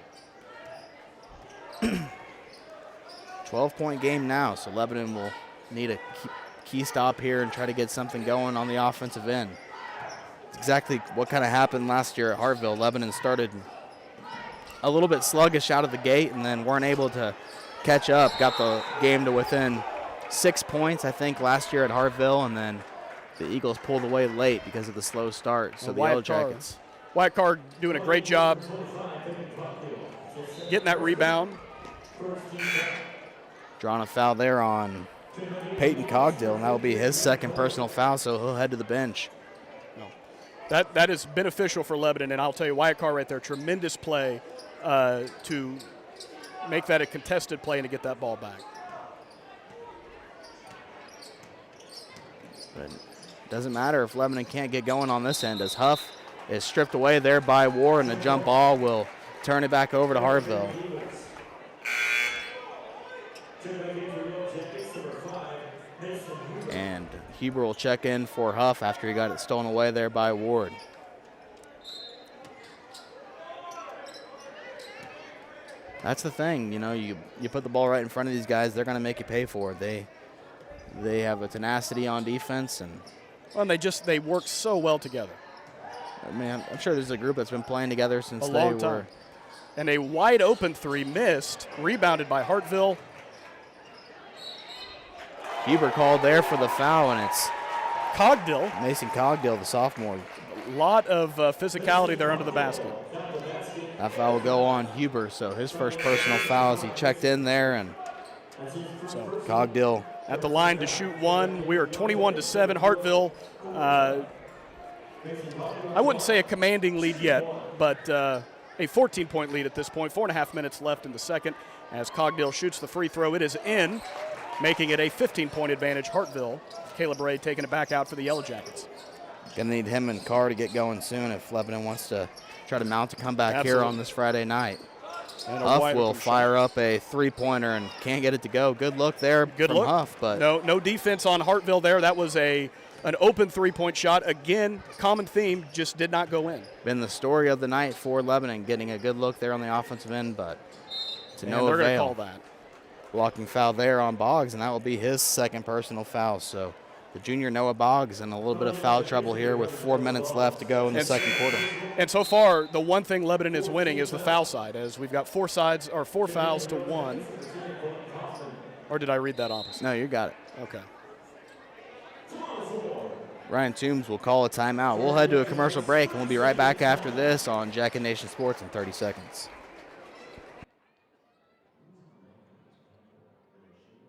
in. 12-point game now, so Lebanon will need a key stop here and try to get something going on the offensive end. It's exactly what kind of happened last year at Hartville. Lebanon started a little bit sluggish out of the gate and then weren't able to catch up, got the game to within 6 points, I think, last year at Hartville, and then the Eagles pulled away late because of the slow start. So the Yellow Jackets. Wyatt Carr doing a great job getting that rebound. Drawing a foul there on Peyton Cogdill, and that will be his second personal foul, so he'll head to the bench. That is beneficial for Lebanon, and I'll tell you, Wyatt Carr right there, tremendous play to make that a contested play and to get that ball back. But it doesn't matter if Lebanon can't get going on this end, as Huff is stripped away there by War, and the jump ball will turn it back over to Hartville. And Huber will check in for Huff after he got it stolen away there by Ward. That's the thing, you know, you put the ball right in front of these guys, they're going to make you pay for it. They have a tenacity on defense, and they work so well together. I mean, I'm sure there's a group that's been playing together since a long time. And a wide open three missed, rebounded by Hartville. Huber called there for the foul, and it's Cogdill. Mason Cogdill, the sophomore. A lot of physicality there under the basket. That foul will go on Huber, so his first personal foul as he checked in there, and so Cogdill at the line to shoot one. We are 21-7. Hartville, I wouldn't say a commanding lead yet, but a 14-point lead at this point. 4.5 minutes left in the second as Cogdill shoots the free throw. It is in, making it a 15-point advantage. Hartville, Caleb Ray taking it back out for the Yellow Jackets. Gonna need him and Carr to get going soon if Lebanon wants to try to mount a comeback here on this Friday night. Huff will fire up a three-pointer and can't get it to go. Good look there from Huff, but no defense on Hartville there. That was an open three-point shot. Again, common theme, just did not go in. Been the story of the night for Lebanon, getting a good look there on the offensive end, but to no avail. They're going to call that. Blocking foul there on Boggs, and that will be his second personal foul. So the junior Noah Boggs in a little bit of foul trouble here with 4 minutes left to go in the second quarter. And so far, the one thing Lebanon is winning is the foul side, as we've got 4 fouls to 1. Or did I read that opposite? No, you got it. Okay. Ryan Toombs will call a timeout. We'll head to a commercial break, and we'll be right back after this on Jacket Nation Sports in 30 seconds.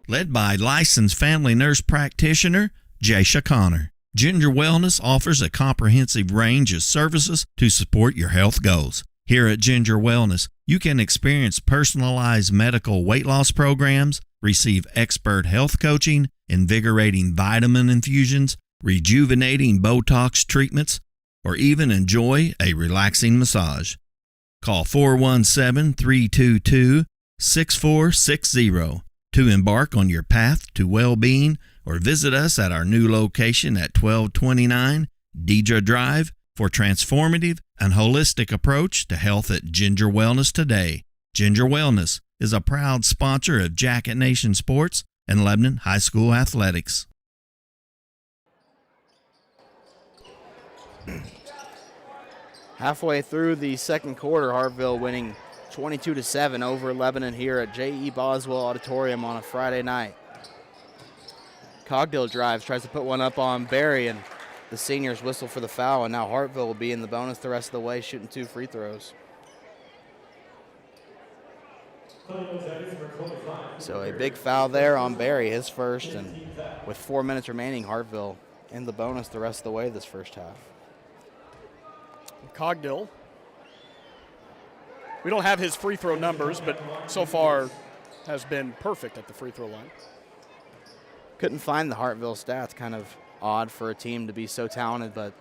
Led by licensed family nurse practitioner Jaysha Connor, Ginger Wellness offers a comprehensive range of services to support your health goals. Here at Ginger Wellness, you can experience personalized medical weight loss programs, receive expert health coaching, invigorating vitamin infusions, rejuvenating Botox treatments, or even enjoy a relaxing massage. Call 417-322-6460 to embark on your path to well-being, or visit us at our new location at 1229 Deidre Drive, for transformative and holistic approach to health at Ginger Wellness today. Ginger Wellness is a proud sponsor of Jacket Nation Sports and Lebanon High School Athletics. Halfway through the second quarter, Hartville winning 22-7 over Lebanon here at J.E. Boswell Auditorium on a Friday night. Cogdill drives, tries to put one up on Barry, and the seniors whistle for the foul, and now Hartville will be in the bonus the rest of the way, shooting 2 free throws. So a big foul there on Barry, his first, and with 4 minutes remaining, Hartville in the bonus the rest of the way this first half. Cogdill. We don't have his free throw numbers, but so far has been perfect at the free throw line. Couldn't find the Hartville stats. Kind of odd for a team to be so talented but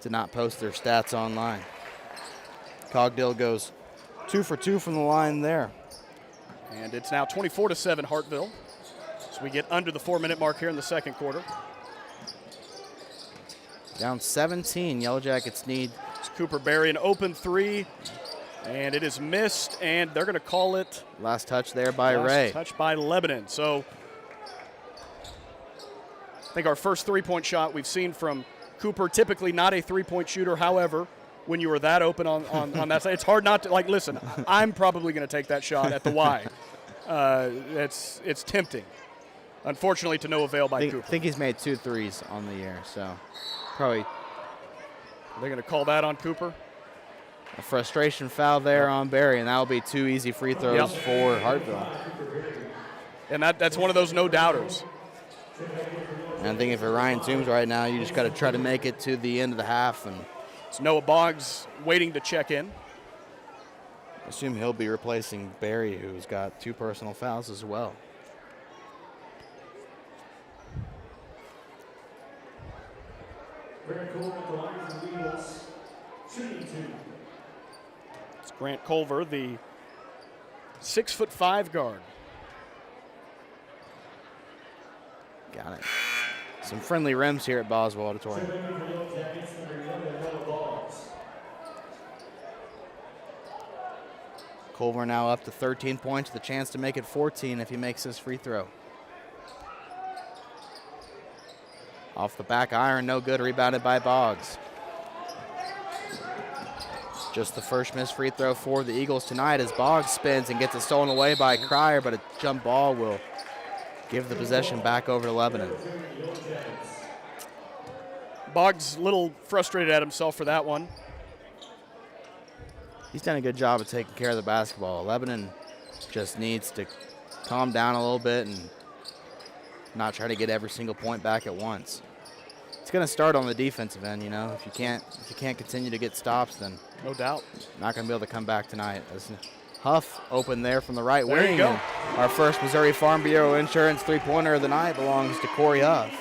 to not post their stats online. Cogdill goes 2 for 2 from the line there. And it's now 24-7 Hartville. So we get under the 4-minute mark here in the second quarter. Down 17, Yellow Jackets need. It's Cooper Berry, an open 3, and it is missed, and they're going to call it. Last touch there by Ray. Last touch by Lebanon. So I think our first three-point shot we've seen from Cooper, typically not a three-point shooter. However, when you were that open on that side, it's hard not to, like, listen, I'm probably going to take that shot at the Y. It's tempting. Unfortunately, to no avail by Cooper. I think he's made 2 threes on the year, so probably. They're going to call that on Cooper. A frustration foul there on Barry, and that'll be 2 easy free throws for Hartville. And that's one of those no-doubters. And I think if you're Ryan Toombs right now, you just got to try to make it to the end of the half. And it's Noah Boggs waiting to check in. I assume he'll be replacing Barry, who's got 2 personal fouls as well. It's Grant Culver, the 6'5" guard. Got it. Some friendly rims here at Boswell Auditorium. Culver now up to 13 points, with a chance to make it 14 if he makes his free throw. Off the back iron, no good, rebounded by Boggs. Just the first missed free throw for the Eagles tonight as Boggs spins and gets it stolen away by Cryer, but a jump ball will give the possession back over to Lebanon. Boggs a little frustrated at himself for that one. He's done a good job of taking care of the basketball. Lebanon just needs to calm down a little bit and not try to get every single point back at once. It's going to start on the defensive end, you know. If you can't continue to get stops, then no doubt not going to be able to come back tonight. Huff open there from the right there wing. You go. Our first Missouri Farm Bureau Insurance three-pointer of the night belongs to Corey Huff.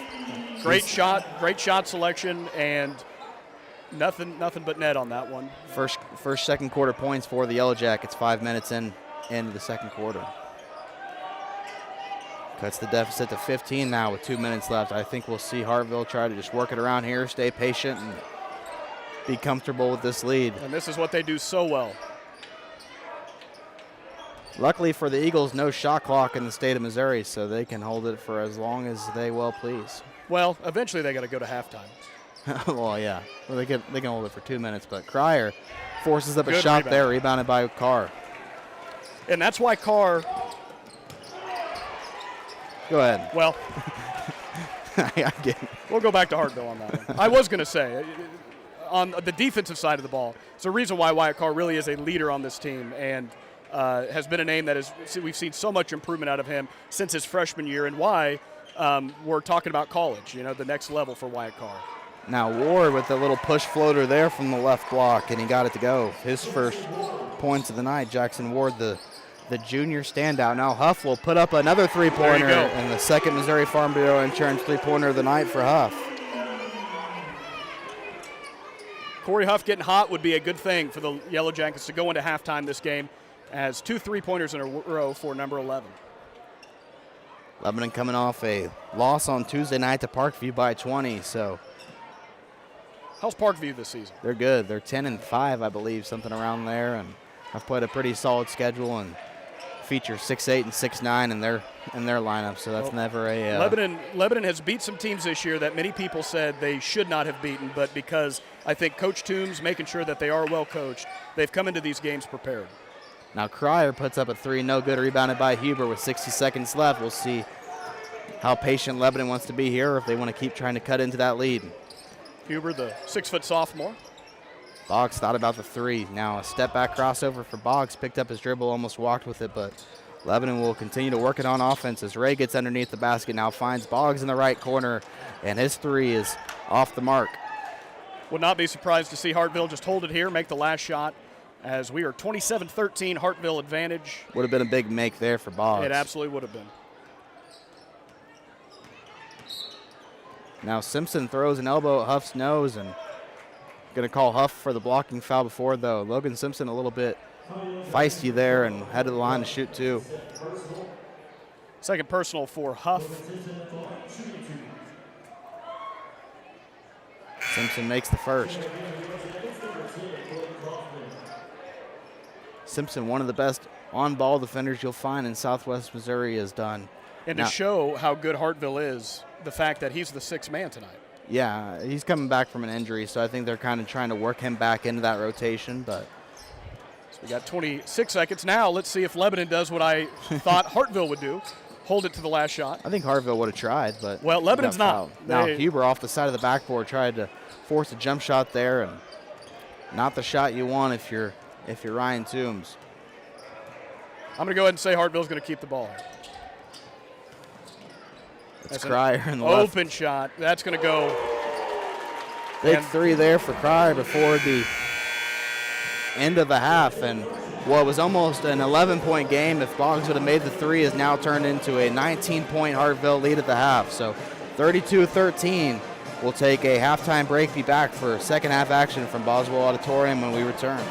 Great shot selection, and nothing but net on that one. First second quarter points for the Yellow Jackets, 5 minutes into the second quarter. Cuts the deficit to 15 now with 2 minutes left. I think we'll see Hartville try to just work it around here, stay patient, and be comfortable with this lead. And this is what they do so well. Luckily for the Eagles, no shot clock in the state of Missouri, so they can hold it for as long as they well please. Well, eventually they got to go to halftime. Well, yeah. Well, they can hold it for 2 minutes, but Cryer forces up a Good shot rebound. there, rebounded by Carr. And that's why Carr. Go ahead. Well, I get it. We'll go back to Hartville on that one. I was going to say, on the defensive side of the ball, it's a reason why Wyatt Carr really is a leader on this team and has been a name that we've seen so much improvement out of him since his freshman year, and why we're talking about college, you know, the next level for Wyatt Carr. Now Ward with a little push floater there from the left block, and he got it to go. His first points of the night, Jackson Ward, the junior standout. Now Huff will put up another three-pointer, and the second Missouri Farm Bureau Insurance three-pointer of the night for Huff. Corey Huff getting hot would be a good thing for the Yellow Jackets to go into halftime this game as 2 3-pointers in a row for number 11. Lebanon coming off a loss on Tuesday night to Parkview by 20, so How's Parkview this season? They're good. They're 10-5, I believe, something around there, and I've played a pretty solid schedule and feature 6'8" and 6'9" in their lineup. So that's never a Lebanon has beat some teams this year that many people said they should not have beaten, but because I think Coach Toombs making sure that they are well coached, they've come into these games prepared. Now Cryer puts up a 3, no good, rebounded by Huber with 60 seconds left. We'll see how patient Lebanon wants to be here, or if they want to keep trying to cut into that lead. Huber, the 6-foot sophomore. Boggs thought about the 3. Now a step back crossover for Boggs, picked up his dribble, almost walked with it, but Lebanon will continue to work it on offense as Ray gets underneath the basket, now finds Boggs in the right corner, and his 3 is off the mark. Would not be surprised to see Hartville just hold it here, make the last shot, as we are 27-13 Hartville advantage. Would have been a big make there for Boggs. It absolutely would have been. Now Simpson throws an elbow at Huff's nose, and going to call Huff for the blocking foul before, though. Logan Simpson a little bit feisty there and head to the line to shoot 2. Second personal for Huff. Simpson makes the first. Simpson, one of the best on-ball defenders you'll find in Southwest Missouri, is done. And to show how good Hartville is, the fact that he's the 6th man tonight. Yeah, he's coming back from an injury, so I think they're kind of trying to work him back into that rotation. But so we got 26 seconds. Now let's see if Lebanon does what I thought Hartville would do, hold it to the last shot. I think Hartville would have tried, but well, Lebanon's not. Now Huber off the side of the backboard tried to force a jump shot there, and not the shot you want if you're Ryan Toombs. I'm going to go ahead and say Hartville's going to keep the ball. That's Cryer in the open shot. That's going to go. Big 3 there for Cryer before the end of the half, and what was almost an 11-point game, if Boggs would have made the 3, is now turned into a 19-point Hartville lead at the half. So 32-13. We'll take a halftime break, be back for second half action from Boswell Auditorium when we return.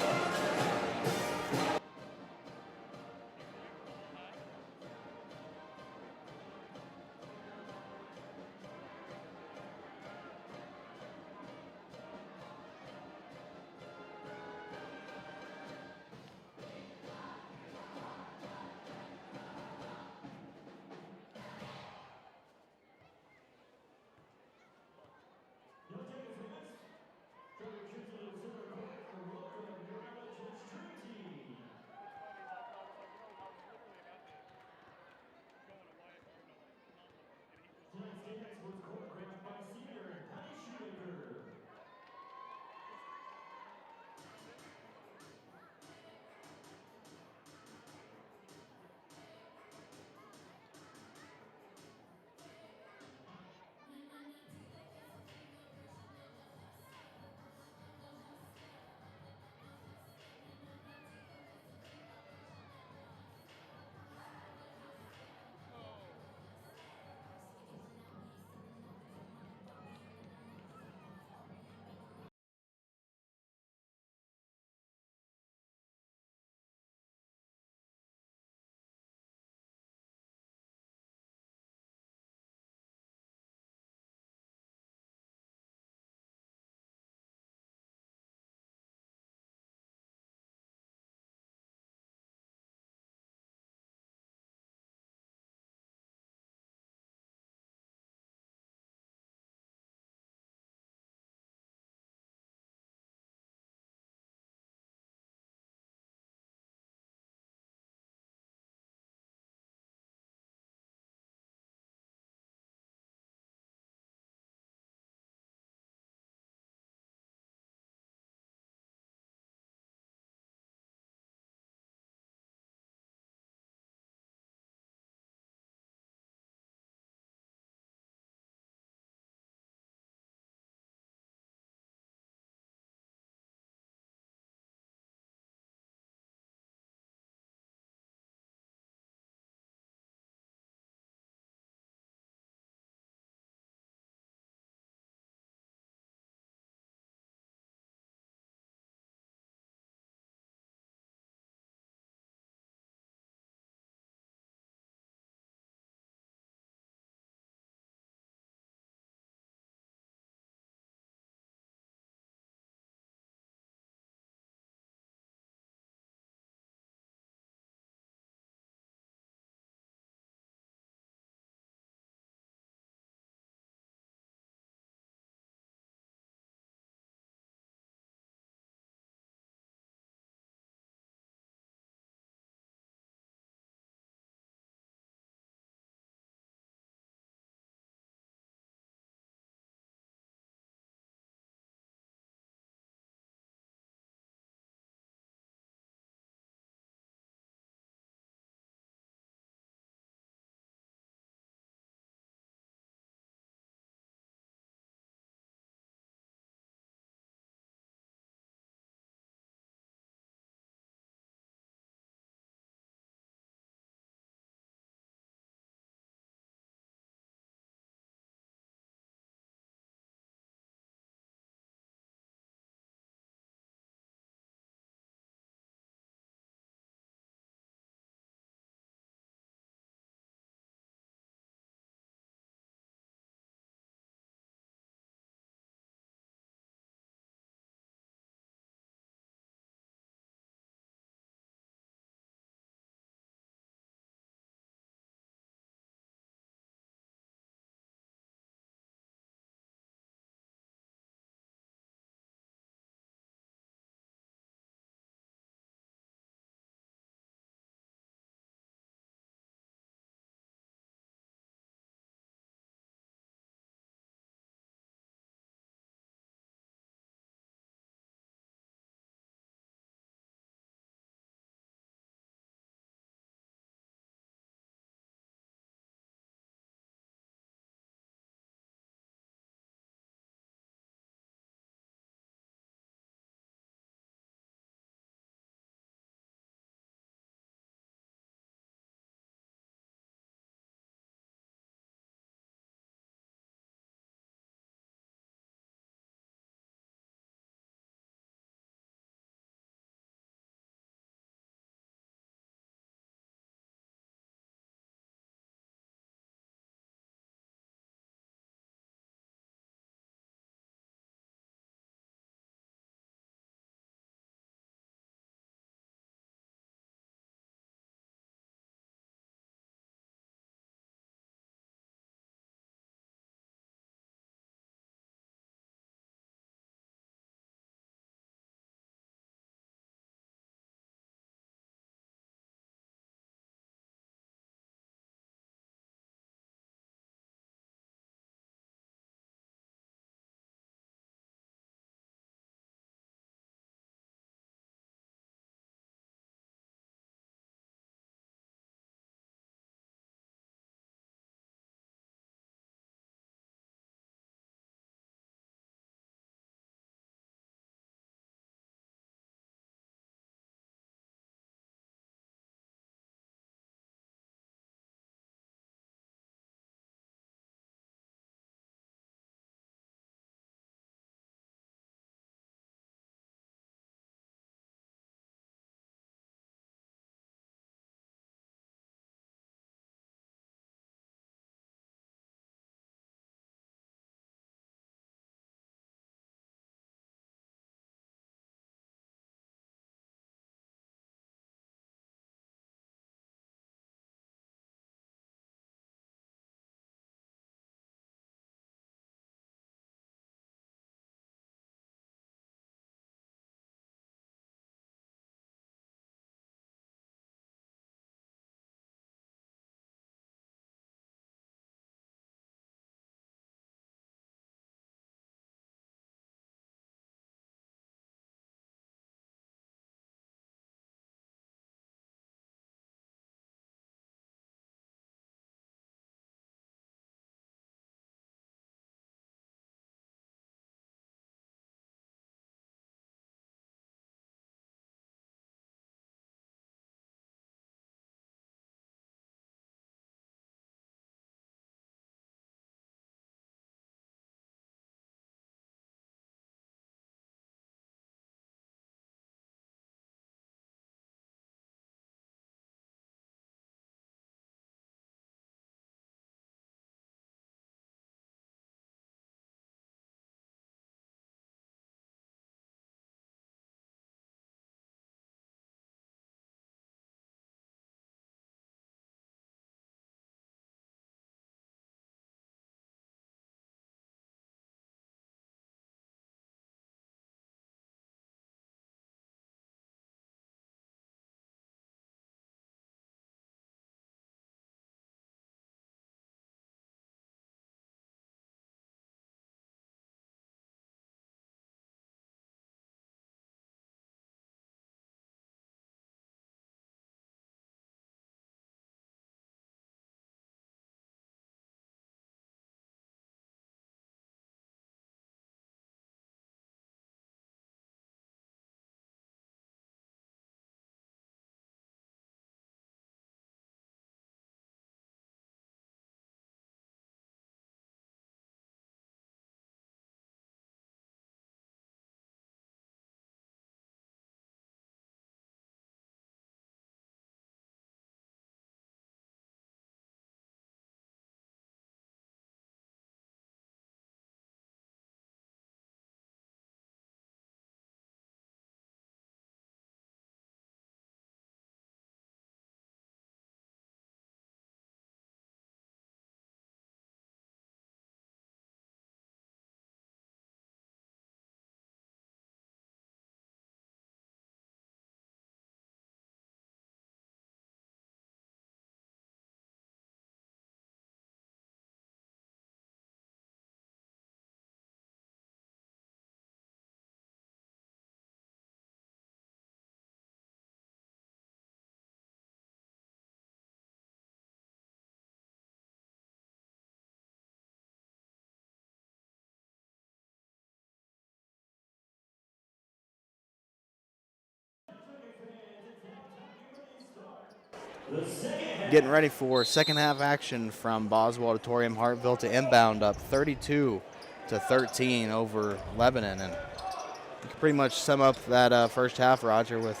getting ready for second half action from Boswell Auditorium. Hartville to inbound up 32-13 over Lebanon. And you can pretty much sum up that first half, Roger, with,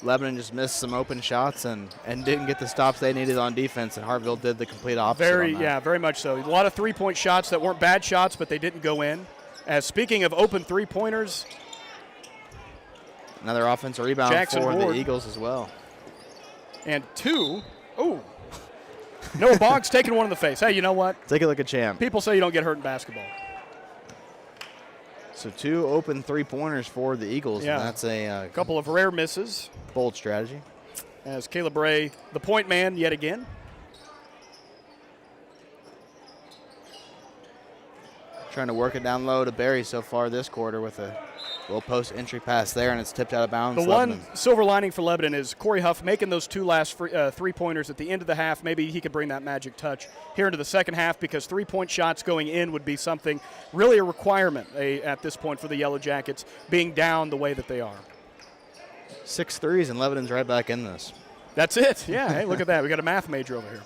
Lebanon just missed some open shots and didn't get the stops they needed on defense, and Hartville did the complete opposite on that. Very much so. A lot of three-point shots that weren't bad shots, but they didn't go in. As speaking of open three-pointers, another offensive rebound Jackson for Ward. the Eagles as well. And Noah Boggs taking one in the face. Hey, you know what? Take it like a champ. People say you don't get hurt in basketball. So 2 open three-pointers for the Eagles, and that's a couple of rare misses. Bold strategy. As Caleb Ray, the point man yet again. Trying to work it down low to Barry so far this quarter with a little post entry pass there, and it's tipped out of bounds. The one silver lining for Lebanon is Corey Huff making those 2 last three-pointers at the end of the half. Maybe he could bring that magic touch here into the second half, because three-point shots going in would be something really a requirement at this point for the Yellow Jackets, being down the way that they are. 6 threes, and Lebanon's right back in this. That's it. Yeah, hey, look at that. We got a math major over here.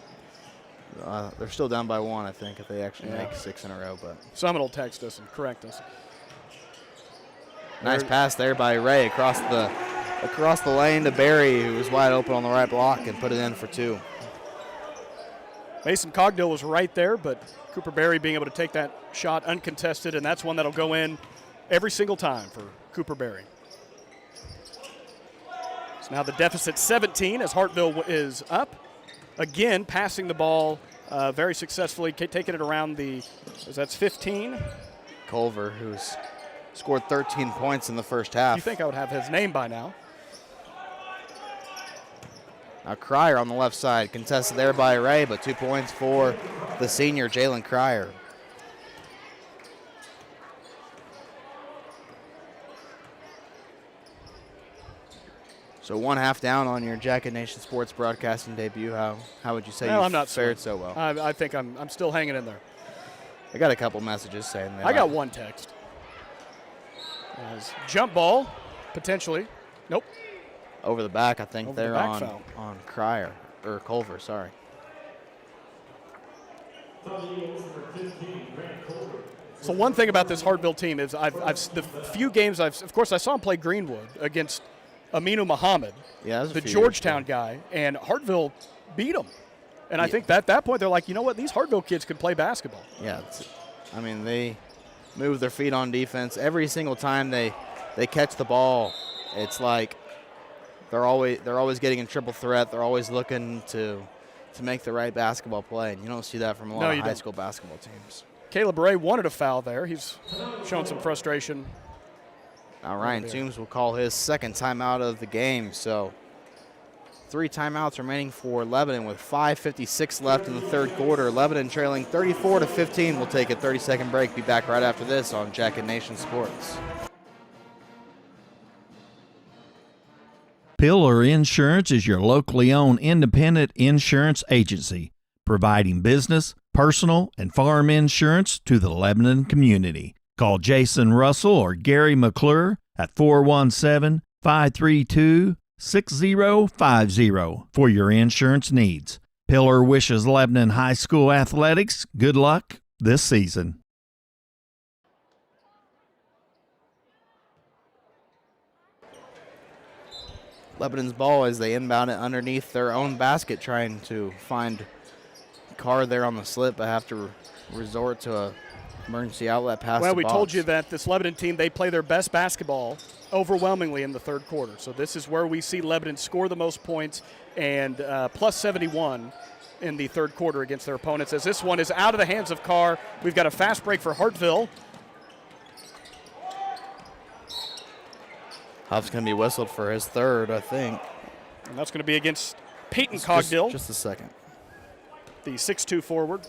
They're still down by 1, I think, if they actually make 6 in a row. But someone will text us and correct us. Nice pass there by Ray across the lane to Barry, who was wide open on the right block, and put it in for 2. Mason Cogdill was right there, but Cooper Barry being able to take that shot uncontested, and that's one that'll go in every single time for Cooper Barry. So now the deficit 17 as Hartville is up. Again, passing the ball very successfully, taking it around that's 15. Culver, who's scored 13 points in the first half. You think I would have his name by now. Now Cryer on the left side, contested there by Ray, but 2 points for the senior, Jalen Cryer. So 1 half down on your Jacket Nation Sports broadcasting debut. How would you say you fared so well? I think I'm still hanging in there. I got a couple messages saying that. I got one text. As jump ball, potentially. Nope. Over the back, I think Over they're the back foul. on Cryer, or Culver, sorry. So one thing about this Hartville team is the few games of course I saw him play Greenwood against Aminu Muhammad, the Georgetown guy, and Hartville beat him. And I think at that point they're like, you know what, these Hartville kids can play basketball. Yeah, they move their feet on defense. Every single time they catch the ball, it's like they're always getting in triple threat. They're always looking to make the right basketball play, and you don't see that from a lot of high school basketball teams. Caleb Ray wanted a foul there. He's shown some frustration. Now Ryan Toombs will call his second timeout of the game, so 3 timeouts remaining for Lebanon with 5:56 left in the third quarter. Lebanon trailing 34-15. We'll take a 30-second break. Be back right after this on Jacket Nation Sports. Pillar Insurance is your locally owned independent insurance agency, providing business, personal, and farm insurance to the Lebanon community. Call Jason Russell or Gary McClure at 417-532-6050 for your insurance needs. Pillar wishes Lebanon High School athletics good luck this season. Lebanon's ball as they inbound it underneath their own basket, trying to find Carr there on the slip, but have to resort to a emergency outlet pass. Well, we told you that this Lebanon team, they play their best basketball overwhelmingly in the third quarter. So this is where we see Lebanon score the most points, and plus 71 in the third quarter against their opponents. As this one is out of the hands of Carr, we've got a fast break for Hartville. Huff's going to be whistled for his third, I think. And that's going to be against Peyton Cogdill. Just a second. The 6'2 forward.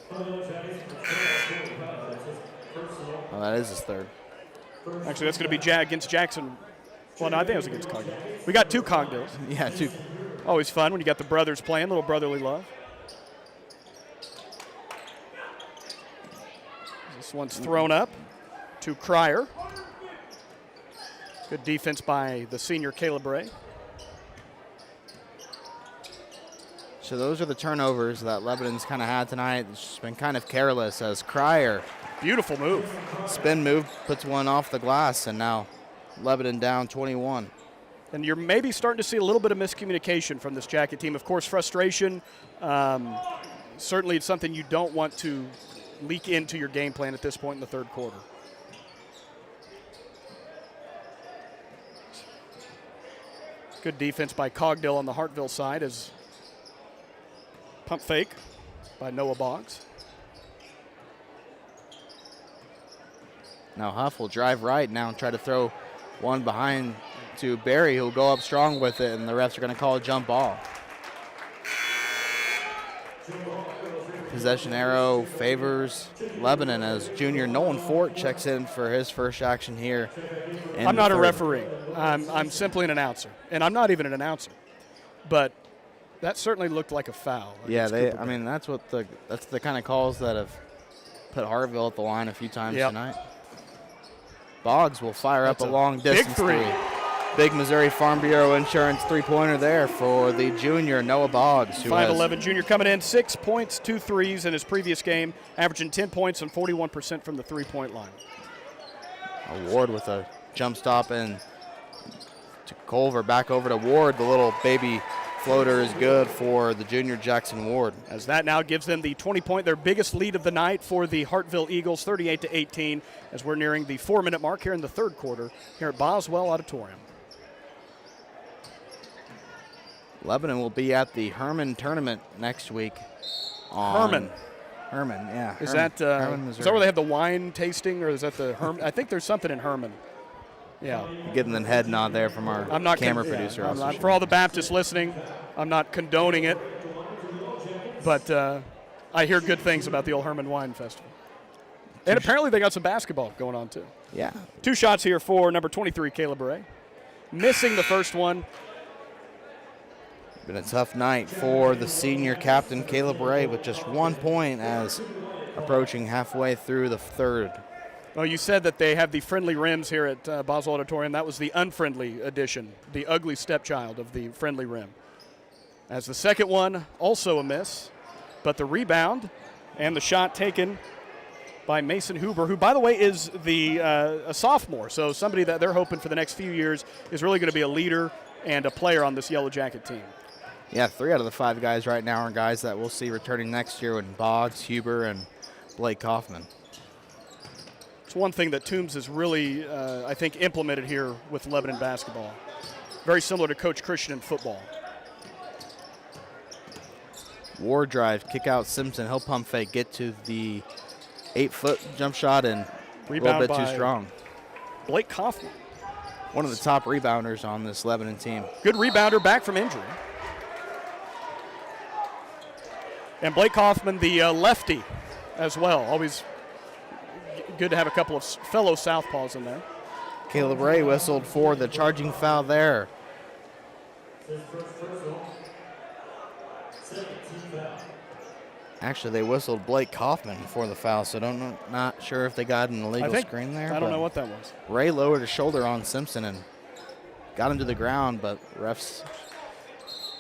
Oh, that is his third. Actually, that's going to be against Jackson. Well, no, I think it was against Cogdill. We got 2 Cogdills. Yeah, 2. Always fun when you got the brothers playing, little brotherly love. This one's thrown up to Cryer. Good defense by the senior Caleb Ray. So those are the turnovers that Lebanon's kind of had tonight. It's just been kind of careless as Cryer. Beautiful move. Spin move, puts one off the glass, and now Lebanon down 21. And you're maybe starting to see a little bit of miscommunication from this Jacket team. Of course, frustration, certainly it's something you don't want to leak into your game plan at this point in the third quarter. Good defense by Cogdill on the Hartville side as pump fake by Noah Boggs. Now Huff will drive right now and try to throw one behind to Barry, who'll go up strong with it, and the refs are going to call a jump ball. Possession arrow favors Lebanon as junior Nolan Fort checks in for his first action here. I'm not a referee. I'm simply an announcer, and I'm not even an announcer. But that certainly looked like a foul. Yeah, I mean that's the kind of calls that have put Hartville at the line a few times tonight. Boggs will fire up a long distance big three. Big Missouri Farm Bureau Insurance three-pointer there for the junior Noah Boggs. 5'11" junior coming in, 6 points, 2 threes in his previous game, averaging 10 points and 41% from the three-point line. Ward with a jump stop and to Culver, back over to Ward. The little baby floater is good for the junior Jackson Ward. As that now gives them the 20-point, their biggest lead of the night for the Hartville Eagles, 38-18, as we're nearing the 4-minute mark here in the third quarter here at Boswell Auditorium. Lebanon will be at the Herman tournament next week. Herman, yeah. Is that where they have the wine tasting, or is that the Herman? I think there's something in Herman. Yeah. Getting the head nod there from our camera producer. For all the Baptists listening, I'm not condoning it, but I hear good things about the old Herman Wine Festival. And apparently they got some basketball going on too. Yeah. 2 shots here for number 23, Caleb Ray. Missing the first one. Been a tough night for the senior captain, Caleb Ray, with just 1 point as approaching halfway through the third. Well, you said that they have the friendly rims here at Boswell Auditorium. That was the unfriendly edition, the ugly stepchild of the friendly rim. As the second one, also a miss, but the rebound and the shot taken by Mason Huber, who, by the way, is a sophomore, so somebody that they're hoping for the next few years is really going to be a leader and a player on this Yellow Jacket team. Yeah, 3 out of the 5 guys right now are guys that we'll see returning next year in Boggs, Huber, and Blake Kaufman. It's one thing that Toombs has really, I think, implemented here with Lebanon basketball. Very similar to Coach Christian in football. Ward drive, kick out Simpson. He'll pump fake, get to the 8-foot jump shot, and rebound a little bit too strong. Blake Kaufman. One of the top rebounders on this Lebanon team. Good rebounder, back from injury. And Blake Kaufman, the lefty as well. Always good to have a couple of fellow southpaws in there. Caleb Ray whistled for the charging foul there. Actually, they whistled Blake Kaufman for the foul, so not sure if they got an illegal screen there. I don't know what that was. Ray lowered his shoulder on Simpson and got him to the ground, but refs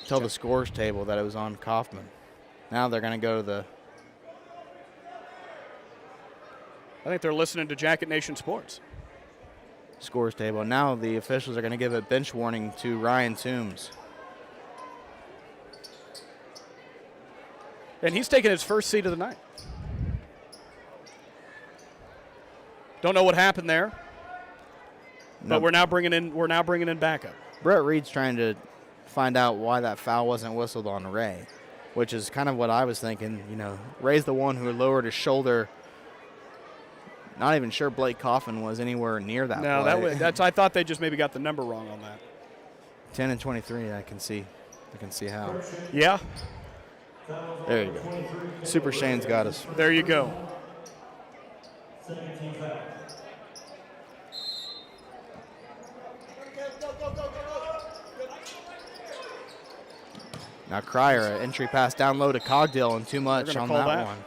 tell the scores table that it was on Kaufman. Now they're going to go to the... I think they're listening to Jacket Nation Sports. Scores table. Now the officials are going to give a bench warning to Ryan Toombs. And he's taking his first seat of the night. Don't know what happened there, but we're now bringing in backup. Brett Reed's trying to find out why that foul wasn't whistled on Ray, which is kind of what I was thinking. You know, Ray's the one who lowered his shoulder. Not even sure Blake Kaufman was anywhere near that play. I thought they just maybe got the number wrong on that. 10 and 23, I can see how. Yeah. There you go. Super Shane's got us. There you go. Now Cryer, an entry pass down low to Cogdill, and too much on that one.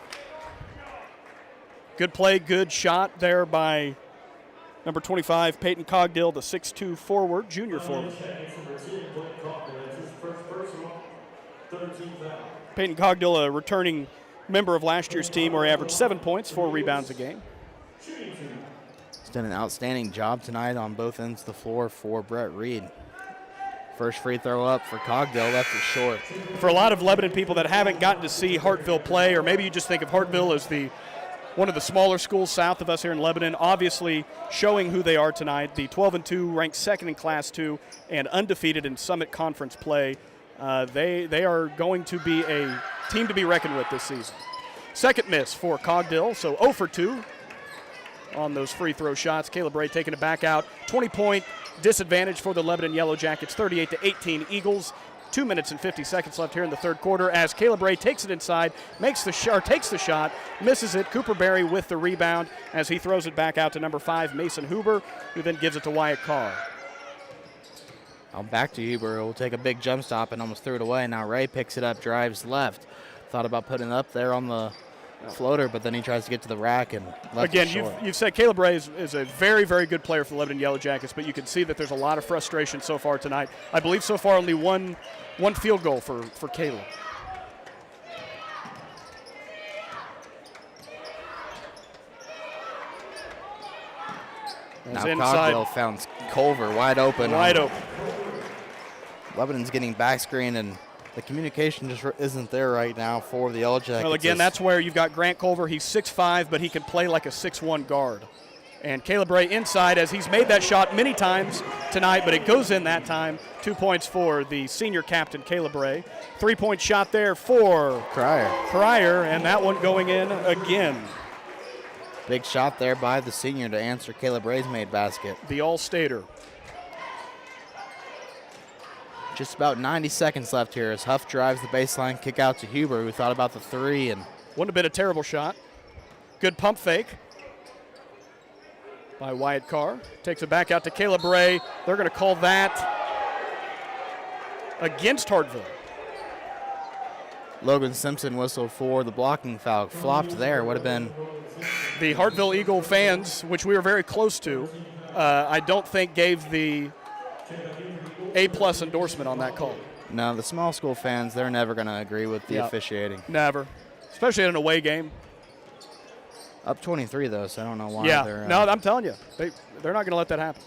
Good play, good shot there by number 25, Peyton Cogdill, the 6'2 forward, junior forward. Peyton Cogdill, a returning member of last year's team, where he averaged 7 points, 4 rebounds a game. He's done an outstanding job tonight on both ends of the floor for Brett Reed. First free throw up for Cogdill, left it short. For a lot of Lebanon people that haven't gotten to see Hartville play, or maybe you just think of Hartville as one of the smaller schools south of us here in Lebanon, obviously showing who they are tonight. The 12-2, ranked second in Class 2, and undefeated in Summit Conference play. They are going to be a team to be reckoned with this season. Second miss for Cogdill, so 0 for 2 on those free throw shots. Caleb Ray taking it back out. 20-point disadvantage for the Lebanon Yellow Jackets, 38-18 Eagles. 2 minutes and 50 seconds left here in the third quarter as Caleb Ray takes it inside, takes the shot, misses it. Cooper Berry with the rebound as he throws it back out to number 5, Mason Huber, who then gives it to Wyatt Carr. Now back to Huber. Will take a big jump stop and almost threw it away. Now Ray picks it up, drives left. Thought about putting it up there on the floater, but then he tries to get to the rack and left it short. You've said Caleb Ray is a very, very good player for the Lebanon Yellow Jackets, but you can see that there's a lot of frustration so far tonight. I believe so far only one field goal for Caleb. Now Cogdill found Culver wide open. Lebanon's getting back screen, and the communication just isn't there right now for the Yellow Jackets. Well, again, that's where you've got Grant Culver. He's 6'5", but he can play like a 6'1" guard. And Caleb Ray inside, as he's made that shot many times tonight, but it goes in that time. 2 points for the senior captain, Caleb Ray. 3-point shot there for Cryer, and that one going in again. Big shot there by the senior to answer Caleb Ray's made basket. The All-Stater. Just about 90 seconds left here as Huff drives the baseline, kick out to Huber, who thought about the three. And wouldn't have been a terrible shot. Good pump fake by Wyatt Carr. Takes it back out to Caleb Ray. They're going to call that against Hartville. Logan Simpson whistled for the blocking foul. Flopped there. Would have been. The Hartville Eagle fans, which we were very close to, I don't think gave the A+ endorsement on that call. No, the small school fans, they're never going to agree with the officiating. Never. Especially in an away game. Up 23, though, so I don't know why. Yeah, no, I'm telling you. They're not going to let that happen.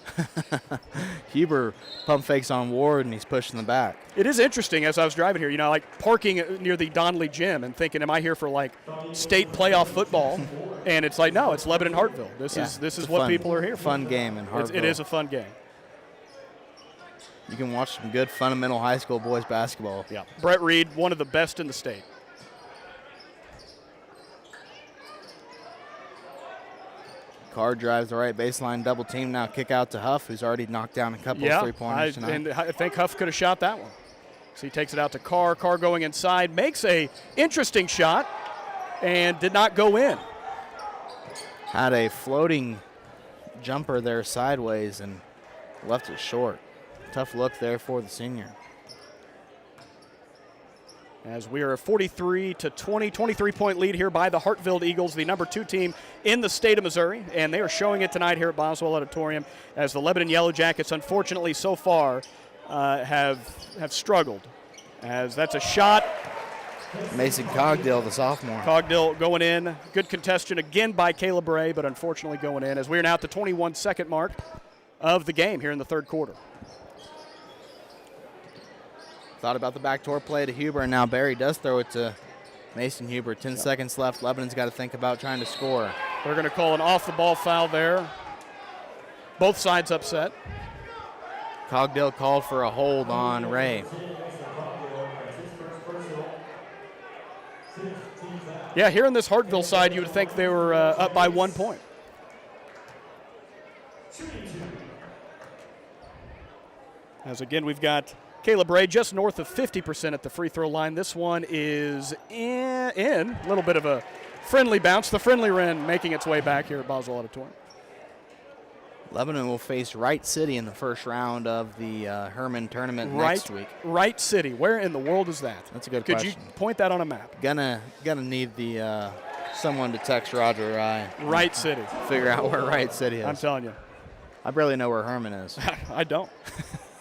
Huber pump fakes on Ward, and he's pushing the back. It is interesting as I was driving here, like parking near the Donnelly Gym and thinking, am I here for, state playoff football? And it's like, no, it's Lebanon Hartville. This is what people are here for. Fun game in Hartville. It is a fun game. You can watch some good fundamental high school boys basketball. Yeah. Brett Reed, one of the best in the state. Carr drives the right baseline, double team now, kick out to Huff, who's already knocked down a couple of three-pointers tonight. And I think Huff could have shot that one. So he takes it out to Carr. Carr going inside, makes a interesting shot, and did not go in. Had a floating jumper there sideways and left it short. Tough look there for the senior. As we are a 43-20, 23-point lead here by the Hartville Eagles, the number 2 team in the state of Missouri, and they are showing it tonight here at Boswell Auditorium as the Lebanon Yellow Jackets, unfortunately, so far have struggled. As that's a shot. Mason Cogdill, the sophomore. Cogdill going in. Good contestation again by Caleb Ray, but unfortunately going in as we are now at the 21-second mark of the game here in the third quarter. Thought about the backdoor play to Huber, and now Barry does throw it to Mason Huber. 10 seconds left. Lebanon's got to think about trying to score. They're going to call an off-the-ball foul there. Both sides upset. Cogdill called for a hold on Ray. Yeah, here on this Hartville side, you would think they were up by 1 point. As again, we've got Caleb Ray just north of 50% at the free throw line. This one is in. A little bit of a friendly bounce. The friendly Wren making its way back here at Boswell Auditorium. Lebanon will face Wright City in the first round of the Herman tournament next week. Wright City. Where in the world is that? That's a good question. Could you point that on a map? Gonna need the someone to text Roger or I. Wright City. Figure out where Wright City is. I'm telling you. I barely know where Herman is. I don't.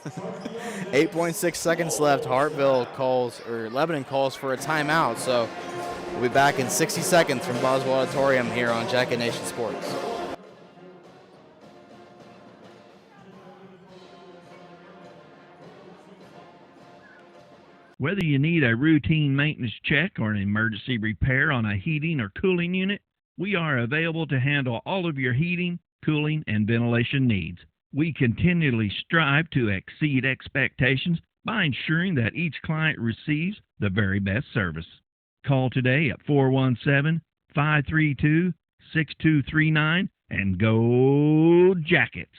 8.6 seconds left. Lebanon calls for a timeout. So we'll be back in 60 seconds from Boswell Auditorium here on Jacket Nation Sports. Whether you need a routine maintenance check or an emergency repair on a heating or cooling unit, we are available to handle all of your heating, cooling, and ventilation needs. We continually strive to exceed expectations by ensuring that each client receives the very best service. Call today at 417-532-6239 and go Jackets!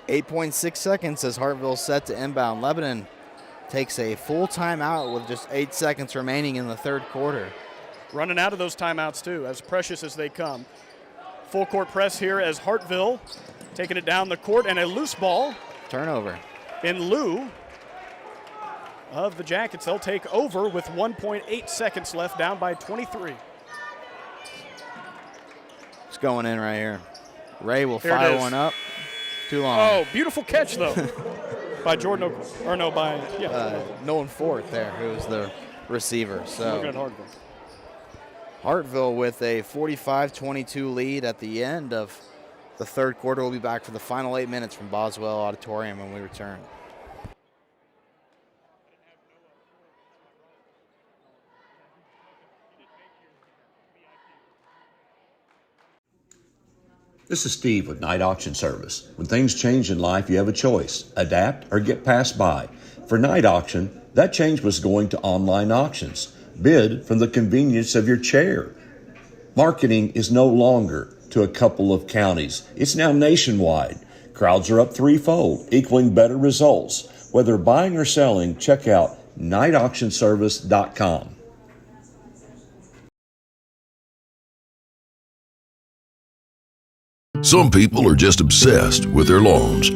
8.6 seconds as Hartville set to inbound. Lebanon takes a full timeout with just 8 seconds remaining in the third quarter. Running out of those timeouts too, as precious as they come. Full court press here as Hartville taking it down the court, and a loose ball. Turnover. In lieu of the Jackets, they'll take over with 1.8 seconds left, down by 23. It's going in right here. Ray will fire one up. Too long. Oh, beautiful catch though by Jordan Nolan Fort there, who was the receiver. So looking at Hartville. Hartville with a 45-22 lead at the end of the third quarter. We'll be back for the final 8 minutes from Boswell Auditorium when we return. This is Steve with Night Auction Service. When things change in life, you have a choice: adapt or get passed by. For Night Auction, that change was going to online auctions. Bid from the convenience of your chair. Marketing is no longer to a couple of counties. It's now nationwide. Crowds are up threefold, equaling better results. Whether buying or selling, check out nightauctionservice.com. Some people are just obsessed with their lawns.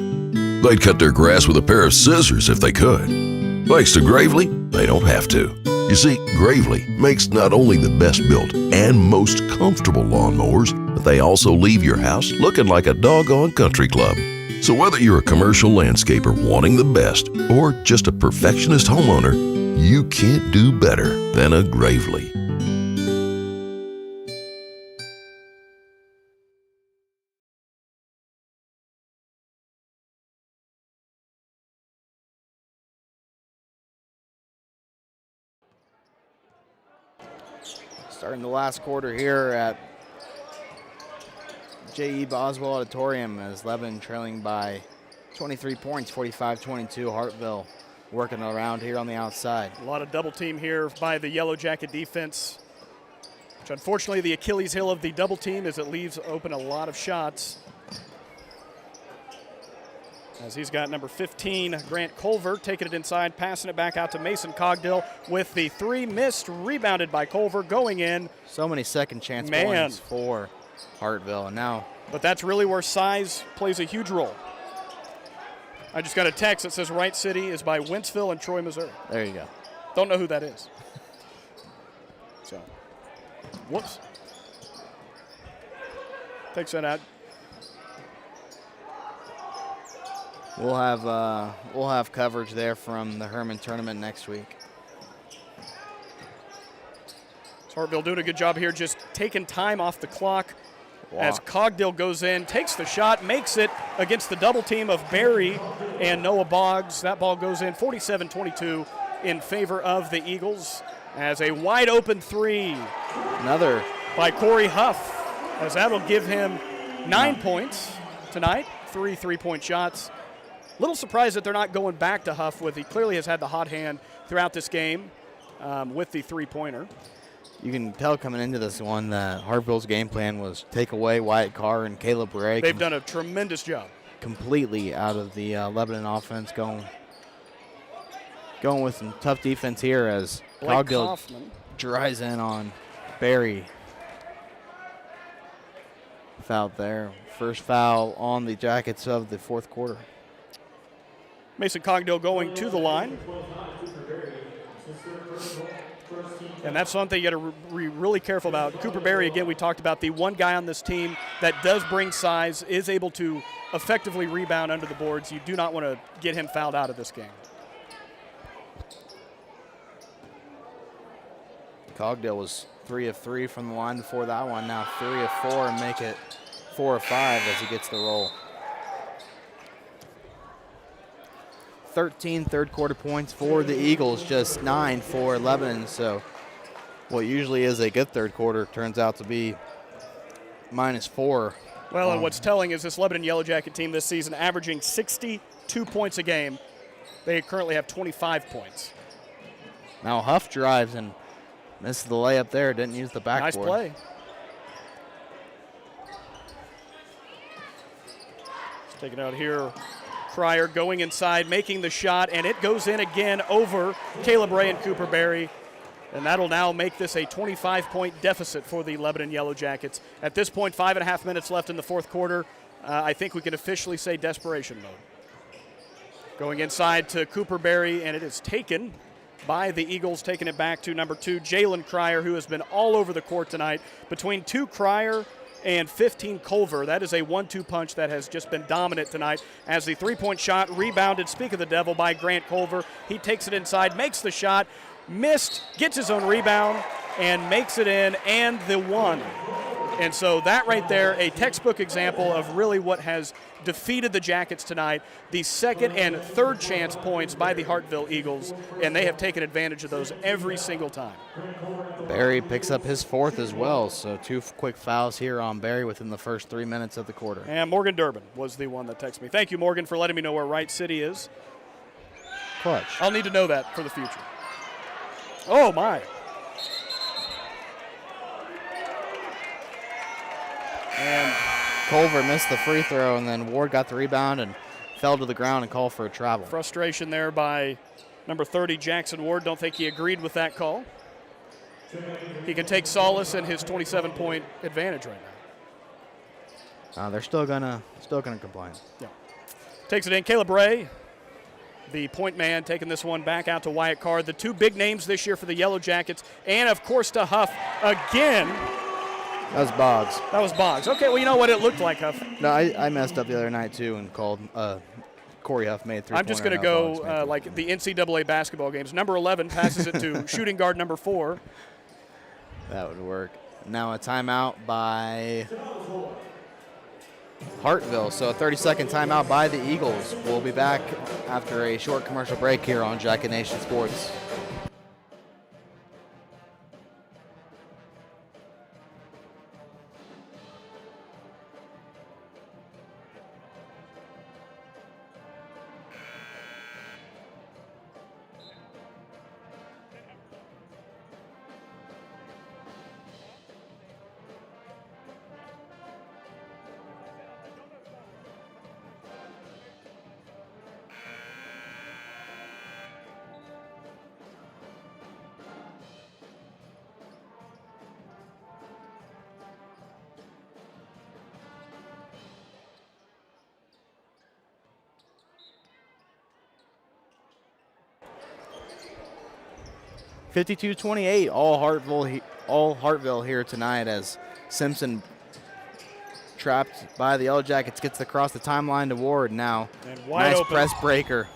They'd cut their grass with a pair of scissors if they could. Thanks to Gravely, they don't have to. You see, Gravely makes not only the best built and most comfortable lawnmowers, but they also leave your house looking like a doggone country club. So whether you're a commercial landscaper wanting the best or just a perfectionist homeowner, you can't do better than a Gravely. Starting the last quarter here at J.E. Boswell Auditorium as Lebanon trailing by 23 points, 45-22. Hartville working around here on the outside. A lot of double team here by the Yellow Jacket defense, which unfortunately the Achilles heel of the double team is it leaves open a lot of shots. As he's got number 15, Grant Culver, taking it inside, passing it back out to Mason Cogdill with the three missed, rebounded by Culver, going in. So many second chance points for Hartville, and now. But that's really where size plays a huge role. I just got a text that says Wright City is by Wentzville and Troy, Missouri. There you go. Don't know who that is. So, whoops. Takes that out. We'll have coverage there from the Herman tournament next week. Hartville doing a good job here, just taking time off the clock as Cogdill goes in, takes the shot, makes it against the double team of Barry and Noah Boggs. That ball goes in 47-22 in favor of the Eagles as a wide open three. Another by Corey Huff, as that'll give him 9 points tonight, 3 3-point shots. Little surprised that they're not going back to Huff he clearly has had the hot hand throughout this game with the three-pointer. You can tell coming into this one that Hartville's game plan was take away Wyatt Carr and Caleb Bray. They've done a tremendous job. Completely out of the Lebanon offense, going with some tough defense here as Cogdill drives in on Barry. Foul there. First foul on the Jackets of the fourth quarter. Mason Cogdill going to the line. And that's something you got to be really careful about. Cooper Berry, again, we talked about the one guy on this team that does bring size, is able to effectively rebound under the boards. You do not want to get him fouled out of this game. Cogdill was 3 of 3 from the line before that one. Now 3 of 4 and make it 4 of 5 as he gets the roll. 13 third quarter points for the Eagles, just 9 for Lebanon. So what usually is a good third quarter turns out to be -4. Well, and what's telling is this Lebanon Yellow Jacket team this season averaging 62 points a game. They currently have 25 points. Now Huff drives and missed the layup there, didn't use the backboard. Nice play. Let's take it out here. Cryer going inside, making the shot, and it goes in again over Caleb Ray and Cooper Berry. And that'll now make this a 25-point deficit for the Lebanon Yellow Jackets. At this point, 5.5 minutes left in the fourth quarter. I think we can officially say desperation mode. Going inside to Cooper Berry, and it is taken by the Eagles, taking it back to number 2, Jalen Cryer, who has been all over the court tonight. Between 2 Cryer and 15 Culver, that is a 1-2 punch that has just been dominant tonight as the three-point shot rebounded, speak of the devil, by Grant Culver. He takes it inside, makes the shot, missed, gets his own rebound, and makes it in, and the one. And so that right there, a textbook example of really what has defeated the Jackets tonight, the second and third chance points by the Hartville Eagles, and they have taken advantage of those every single time. Barry picks up his 4th as well, so 2 quick fouls here on Barry within the first 3 minutes of the quarter. And Morgan Durbin was the one that texted me. Thank you, Morgan, for letting me know where Wright City is. Clutch. I'll need to know that for the future. Oh, my. And Culver missed the free throw, and then Ward got the rebound and fell to the ground and called for a travel. Frustration there by number 30, Jackson Ward. Don't think he agreed with that call. He can take solace in his 27-point advantage right now. They're still gonna complain. Yeah. Takes it in. Caleb Ray, the point man, taking this one back out to Wyatt Card. The 2 big names this year for the Yellow Jackets, and of course to Huff again. That was Boggs. That was Boggs. Okay, well, you know what it looked like, Huff. No, I messed up the other night, too, and called Corey Huff made 3 I'm just going to go like the NCAA basketball games. Number 11 passes it to shooting guard number 4. That would work. Now a timeout by Hartville. So a 30-second timeout by the Eagles. We'll be back after a short commercial break here on Jacket Nation Sports. (52-28), all Hartville here tonight as Simpson, trapped by the Yellow Jackets, gets across the timeline to Ward. Now, nice open press breaker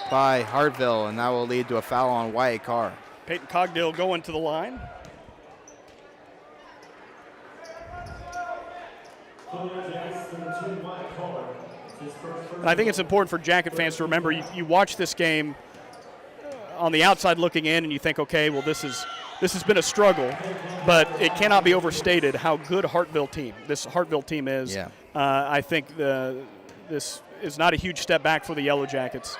by Hartville, and that will lead to a foul on Wyatt Carr. Peyton Cogdill going to the line. And I think it's important for Jacket fans to remember, you watch this game on the outside looking in and you think, okay, well, this has been a struggle, but it cannot be overstated how good this Hartville team is. Yeah. I think this is not a huge step back for the Yellow Jackets,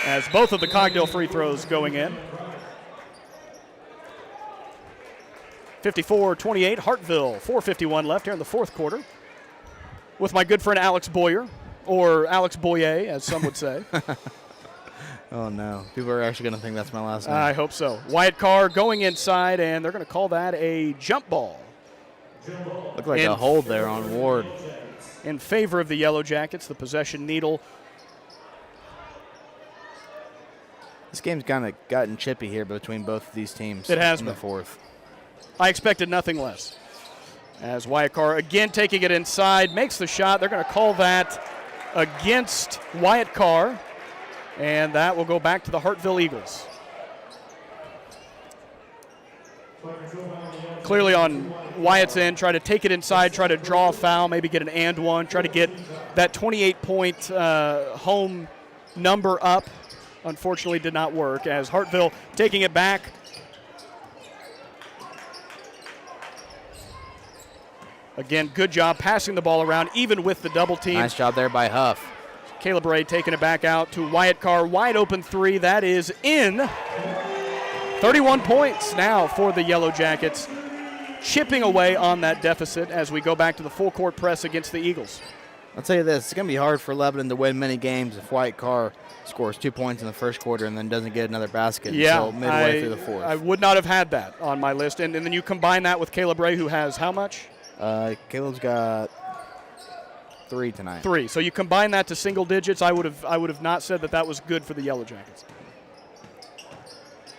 as both of the Cogdill free throws going in. 54-28, Hartville, 4:51 left here in the fourth quarter, with my good friend Alex Boyer, or Alex Boyer, as some would say. Oh, no. People are actually going to think that's my last name. I hope so. Wyatt Carr going inside, and they're going to call that a jump ball. Looked like a hold there on Ward. In favor of the Yellow Jackets, the possession needle. This game's kind of gotten chippy here between both of these teams. It has in been. The fourth. I expected nothing less. As Wyatt Carr again taking it inside, makes the shot. They're going to call that against Wyatt Carr, and that will go back to the Hartville Eagles. Clearly on Wyatt's end, try to take it inside, try to draw a foul, maybe get an and one, try to get that 28-point home number up. Unfortunately did not work as Hartville taking it back. Again, good job passing the ball around, even with the double team. Nice job there by Huff. Caleb Ray taking it back out to Wyatt Carr. Wide open three. That is in. 31 points now for the Yellow Jackets, chipping away on that deficit as we go back to the full court press against the Eagles. I'll tell you this, it's going to be hard for Lebanon to win many games if Wyatt Carr scores 2 points in the first quarter and then doesn't get another basket until midway through the fourth. I would not have had that on my list. And then you combine that with Caleb Ray, who has how much? Caleb's got 3 tonight. 3. So you combine that to single digits, I would have not said that was good for the Yellow Jackets.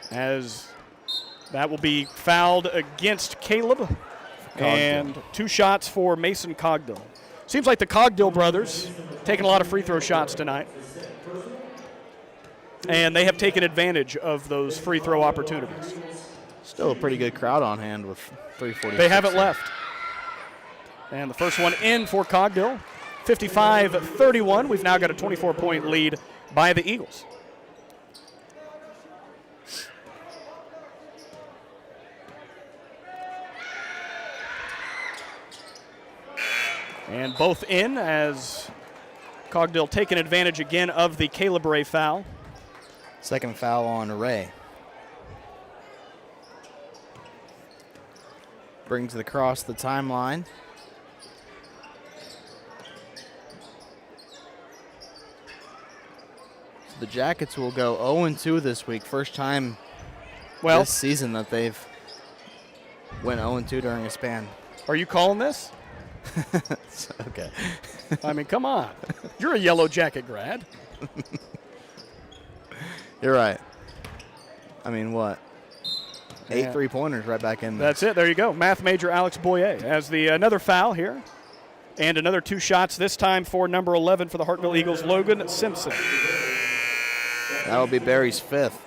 As that will be fouled against Caleb. And 2 shots for Mason Cogdill. Seems like the Cogdill brothers taking a lot of free throw shots tonight. And they have taken advantage of those free throw opportunities. Still a pretty good crowd on hand with 3:46. They haven't left. And the first one in for Cogdill, 55-31. We've now got a 24-point lead by the Eagles. And both in as Cogdill taking advantage again of the Caleb Ray foul. Second foul on Ray. Brings it across the timeline. So the Jackets will go 0-2 this week. First time this season that they've went 0-2 during a span. Are you calling this? Okay. I mean, come on. You're a Yellow Jacket grad. You're right. I mean, what? 8 3-pointers right back in there. That's it. There you go. Math major Alex Boyer has the another foul here. And another 2 shots, this time for number 11 for the Hartville Eagles, Logan Simpson. That'll be Barry's 5th.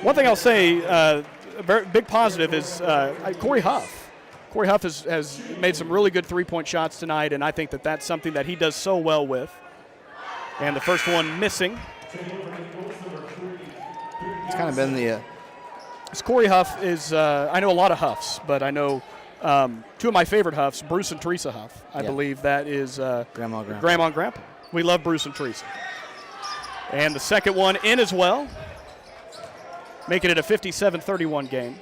One thing I'll say, a very big positive is Corey Huff. Corey Huff has made some really good 3-point shots tonight, and I think that that's something that he does so well with. And the first one missing. It's kind of been the... Corey Huff is, I know a lot of Huffs, but I know 2 of my favorite Huffs, Bruce and Teresa Huff. I believe that is Grandma and Grandpa. We love Bruce and Teresa. And the second one in as well, making it a 57-31 game.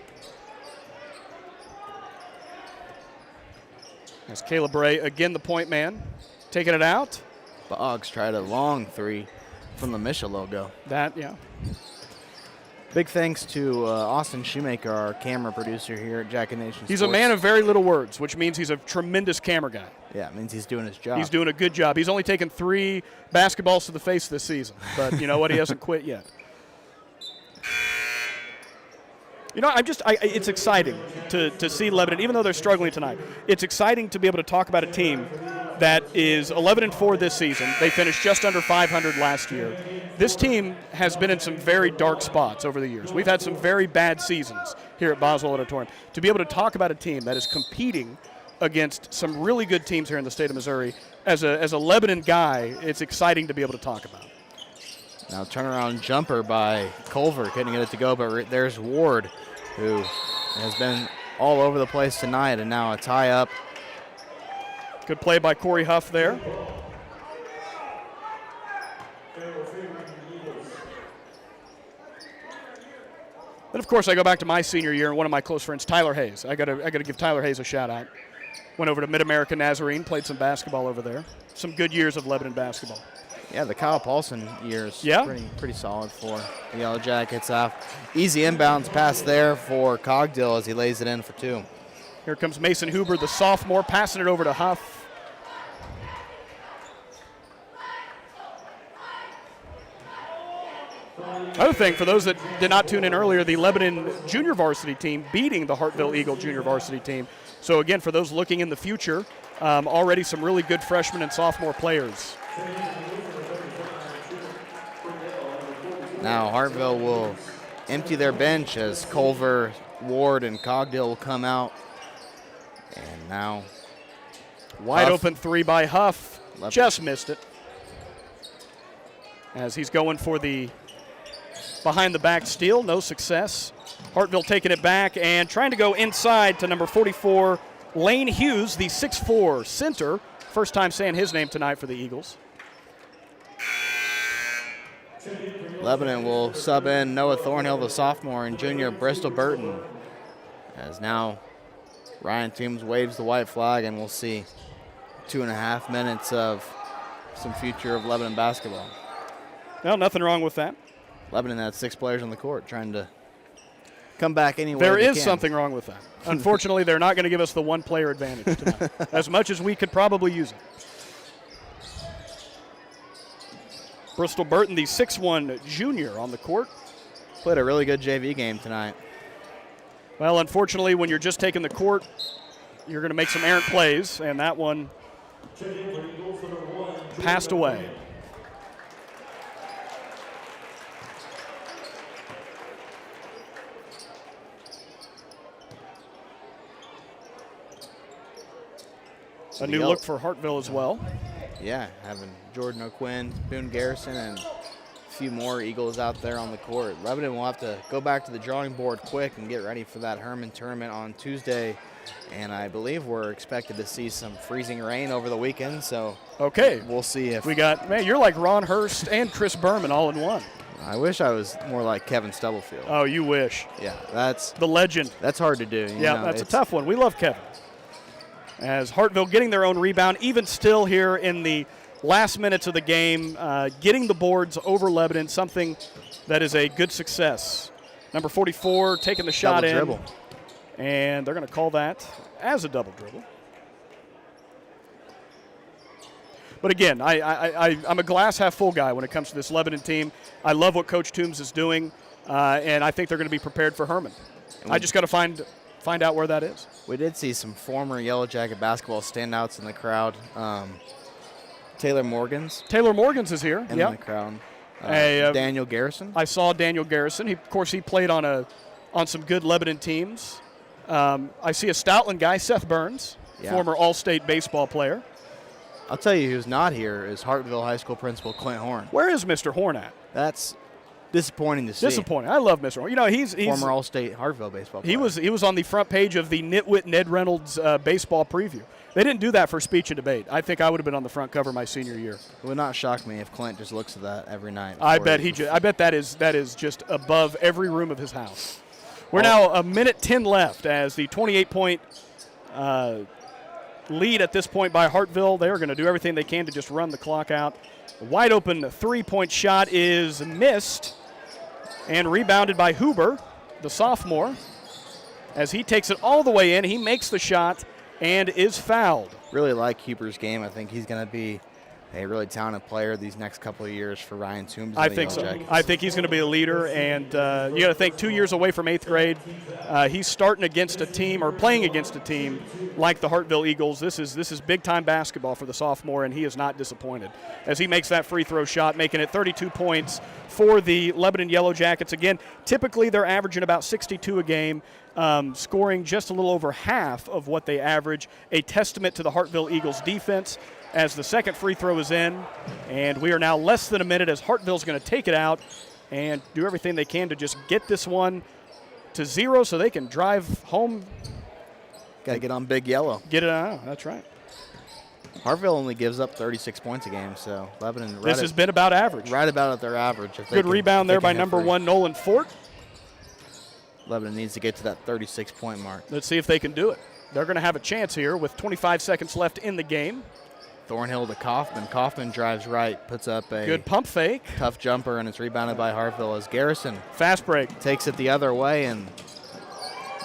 As Caleb Ray, again the point man, taking it out. Boggs tried a long 3 from the Misha logo. Big thanks to Austin Shoemaker, our camera producer here at Jacket Nation Sports. He's a man of very little words, which means he's a tremendous camera guy. Yeah, it means he's doing his job. He's doing a good job. He's only taken 3 basketballs to the face this season, but you know what? He hasn't quit yet. You know, it's exciting to see Lebanon, even though they're struggling tonight. It's exciting to be able to talk about a team that is 11-4 this season. They finished just under 500 last year. This team has been in some very dark spots over the years. We've had some very bad seasons here at Boswell Auditorium. To be able to talk about a team that is competing against some really good teams here in the state of Missouri, as a Lebanon guy, it's exciting to be able to talk about. Now turnaround jumper by Culver, couldn't get it to go, but there's Ward, who has been all over the place tonight, and now a tie-up. Good play by Corey Huff there. Then, of course, I go back to my senior year, and one of my close friends, Tyler Hayes. I gotta give Tyler Hayes a shout-out. Went over to Mid-America Nazarene, played some basketball over there. Some good years of Lebanon basketball. Yeah, the Kyle Paulson years pretty solid for the Yellow Jackets. Easy inbounds pass there for Cogdill as he lays it in for 2. Here comes Mason Huber, the sophomore, passing it over to Huff. Another thing, for those that did not tune in earlier, the Lebanon junior varsity team beating the Hartville Eagle junior varsity team. So again, for those looking in the future, already some really good freshmen and sophomore players. Now Hartville will empty their bench as Culver, Ward, and Cogdill will come out. And now wide open 3 by Huff. Just missed it. As he's going for the behind the back steal, no success. Hartville taking it back and trying to go inside to number 44, Lane Hughes, the 6'4" center. First time saying his name tonight for the Eagles. Lebanon will sub in Noah Thornhill, the sophomore, and junior Bristol Burton. As now Ryan Toombs waves the white flag, and we'll see 2.5 minutes of some future of Lebanon basketball. Well, nothing wrong with that. Lebanon had 6 players on the court trying to come back anyway. There is something wrong with that. Unfortunately, they're not going to give us the 1-player advantage tonight, as much as we could probably use it. Bristol Burton, the 6'1" junior on the court. Played a really good JV game tonight. Well, unfortunately, when you're just taking the court, you're going to make some errant plays, and that one passed away. A new look for Hartville as well. Yeah, having Jordan O'Quinn, Boone Garrison, and a few more Eagles out there on the court. Lebanon will have to go back to the drawing board quick and get ready for that Herman tournament on Tuesday. And I believe we're expected to see some freezing rain over the weekend, so okay, we'll see if we got. Man, you're like Ron Hurst and Chris Berman all in one. I wish I was more like Kevin Stubblefield. Oh, you wish. Yeah, that's the legend. That's hard to do. Yeah, that's a tough one. We love Kevin. As Hartville getting their own rebound, even still here in the last minutes of the game, getting the boards over Lebanon, something that is a good success. Number 44 taking the shot double in. Dribble. And they're going to call that as a double dribble. But again, I'm a glass half full guy when it comes to this Lebanon team. I love what Coach Toombs is doing, and I think they're going to be prepared for Herman. I just got to find out where that is. We did see some former Yellow Jacket basketball standouts in the crowd. Taylor Morgans is here. In the crowd. Daniel Garrison. I saw Daniel Garrison. Of course, he played on some good Lebanon teams. I see a Stoutland guy, Seth Burns, former All-State baseball player. I'll tell you who's not here is Hartville High School principal Clint Horn. Where is Mr. Horn at? That's disappointing to see. Disappointing. I love Mr. Horn. You know, he's former All-State Hartville baseball player. He was on the front page of the Nitwit Ned Reynolds baseball preview. They didn't do that for speech and debate. I think I would have been on the front cover my senior year. It would not shock me if Clint just looks at that every night. I bet that is just above every room of his house. We're now a minute 10 left as the 28-point lead at this point by Hartville. They are going to do everything they can to just run the clock out. A wide open 3-point shot is missed and rebounded by Huber, the sophomore. As he takes it all the way in, he makes the shot and is fouled. Really like Huber's game. I think he's going to be a really talented player these next couple of years for Ryan Toombs. I think so. I think he's going to be a leader, and you got to think 2 years away from 8th grade. He's starting against a team or playing against a team like the Hartville Eagles. This is big-time basketball for the sophomore, and he is not disappointed as he makes that free throw shot, making it 32 points for the Lebanon Yellow Jackets. Again, typically they're averaging about 62 a game, scoring just a little over half of what they average, a testament to the Hartville Eagles defense. As the second free throw is in, and we are now less than a minute as Hartville's going to take it out and do everything they can to just get this one to 0 so they can drive home. Got to get on Big Yellow. Get it out. That's right. Hartville only gives up 36 points a game, so Lebanon. This has been about average. Right about at their average. Good rebound there by number 1, Nolan Fort. Lebanon needs to get to that 36-point mark. Let's see if they can do it. They're going to have a chance here with 25 seconds left in the game. Thornhill to Kaufman. Kaufman drives right, puts up a good pump fake. Tough jumper, and it's rebounded by Hartville as Garrison. Fast break. Takes it the other way and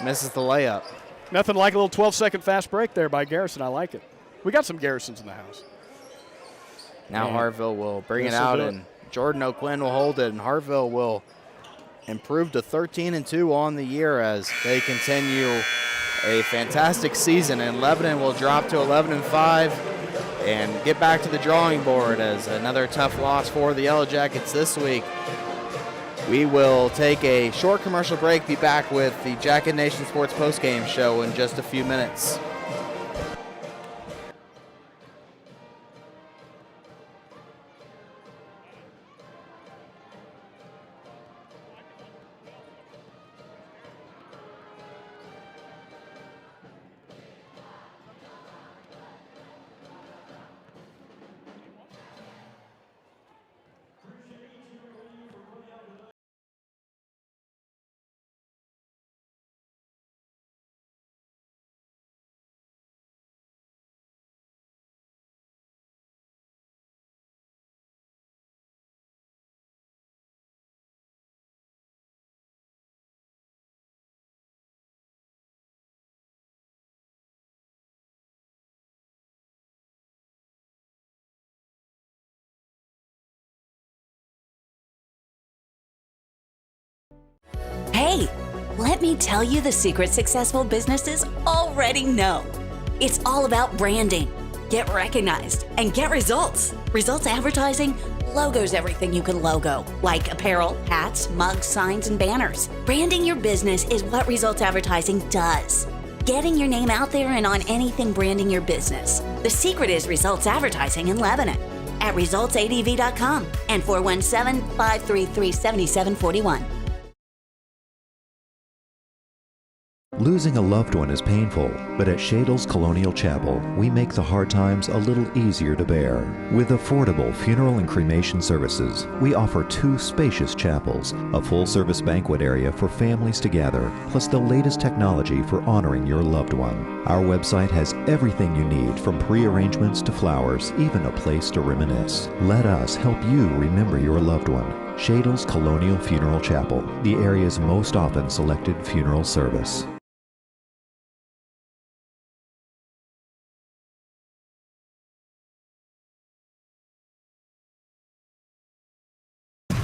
misses the layup. Nothing like a little 12-second fast break there by Garrison. I like it. We got some Garrisons in the house. Now Hartville will bring it out, and Jordan O'Quinn will hold it, and Hartville will improve to 13-2 on the year as they continue a fantastic season, and Lebanon will drop to 11-5 and get back to the drawing board as another tough loss for the Yellow Jackets this week. We will take a short commercial break, be back with the Jacket Nation Sports postgame show in just a few minutes. Hey, let me tell you the secret successful businesses already know. It's all about branding. Get recognized and get results. Results advertising logos everything you can logo, like apparel, hats, mugs, signs, and banners. Branding your business is what results advertising does. Getting your name out there and on anything branding your business. The secret is results advertising in Lebanon at resultsadv.com and 417-533-7741. Losing a loved one is painful, but at Shadle's Colonial Chapel, we make the hard times a little easier to bear. With affordable funeral and cremation services, we offer 2 spacious chapels, a full-service banquet area for families to gather, plus the latest technology for honoring your loved one. Our website has everything you need, from pre-arrangements to flowers, even a place to reminisce. Let us help you remember your loved one. Shadle's Colonial Funeral Chapel, the area's most often selected funeral service.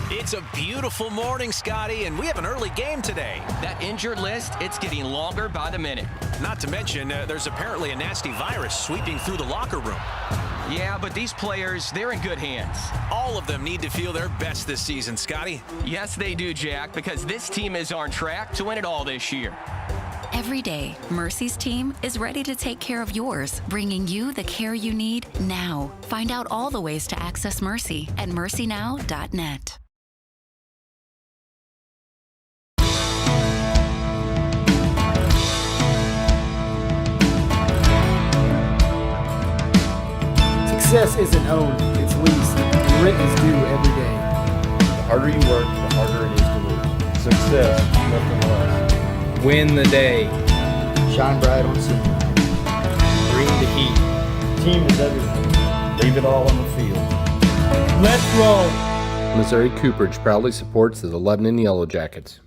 It's a beautiful morning, Scotty, and we have an early game today. That injured list, it's getting longer by the minute. Not to mention, there's apparently a nasty virus sweeping through the locker room. Yeah, but these players, they're in good hands. All of them need to feel their best this season, Scotty. Yes, they do, Jack, because this team is on track to win it all this year. Every day, Mercy's team is ready to take care of yours, bringing you the care you need now. Find out all the ways to access Mercy at mercynow.net. Success isn't owned, it's leased. And rent is due every day. The harder you work, the harder it is to lose. Success, nothing less. Win the day. Shine bright on senior. Bring the heat. Team is everything. Leave it all on the field. Let's roll. Missouri Cooperage proudly supports the Lebanon Yellow Jackets.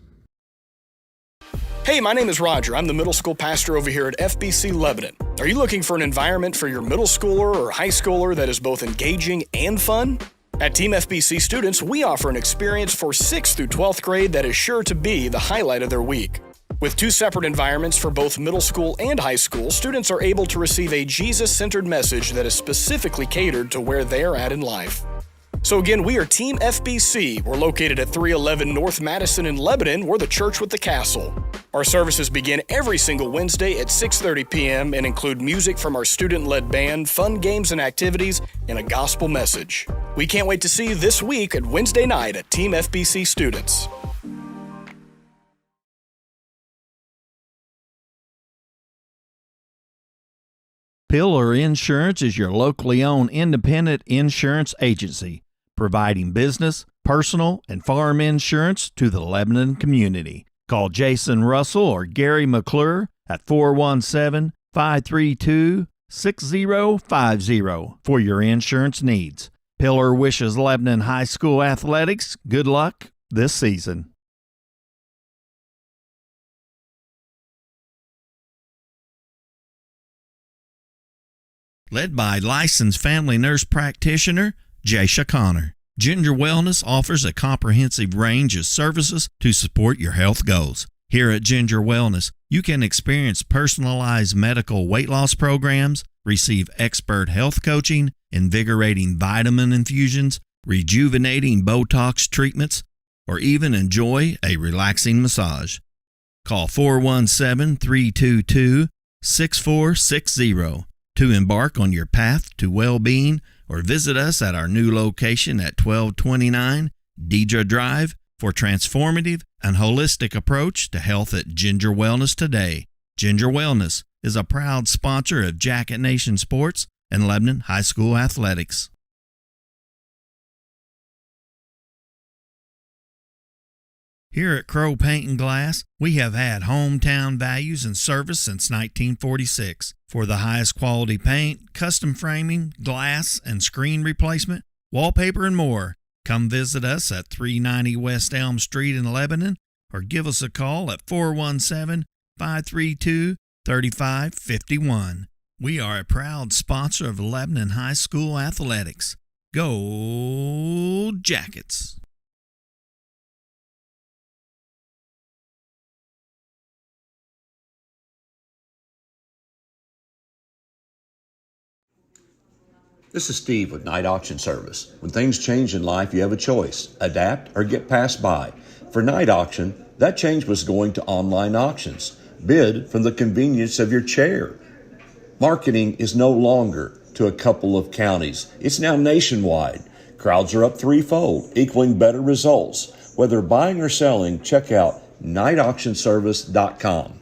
Hey, my name is Roger. I'm the middle school pastor over here at FBC Lebanon. Are you looking for an environment for your middle schooler or high schooler that is both engaging and fun? At Team FBC students, we offer an experience for 6th through 12th grade that is sure to be the highlight of their week. With 2 separate environments for both middle school and high school, students are able to receive a Jesus-centered message that is specifically catered to where they are at in life. So again, we are Team FBC. We're located at 311 North Madison in Lebanon. We're the church with the castle. Our services begin every single Wednesday at 6:30 p.m. and include music from our student-led band, fun games and activities, and a gospel message. We can't wait to see you this week at Wednesday night at Team FBC Students. Pillar Insurance is your locally owned independent insurance agency, providing business, personal, and farm insurance to the Lebanon community. Call Jason Russell or Gary McClure at 417-532-5555 6050 for your insurance needs. Pillar wishes Lebanon High School Athletics good luck this season. Led by licensed family nurse practitioner Jaisha Connor, Ginger Wellness offers a comprehensive range of services to support your health goals. Here at Ginger Wellness, you can experience personalized medical weight loss programs, receive expert health coaching, invigorating vitamin infusions, rejuvenating Botox treatments, or even enjoy a relaxing massage. Call 417-322-6460 to embark on your path to well-being, or visit us at our new location at 1229 Deidre Drive for transformative and holistic approach to health at Ginger Wellness today. Ginger Wellness is a proud sponsor of Jacket Nation Sports and Lebanon High School Athletics. Here at Crow Paint and Glass, we have had hometown values and service since 1946. For the highest quality paint, custom framing, glass and screen replacement, wallpaper, and more, come visit us at 390 West Elm Street in Lebanon or give us a call at 417-532-3551. We are a proud sponsor of Lebanon High School Athletics. Go Jackets! This is Steve with Night Auction Service. When things change in life, you have a choice: adapt or get passed by. For Night Auction, that change was going to online auctions. Bid from the convenience of your chair. Marketing is no longer to a couple of counties. It's now nationwide. Crowds are up threefold, equaling better results. Whether buying or selling, check out nightauctionservice.com.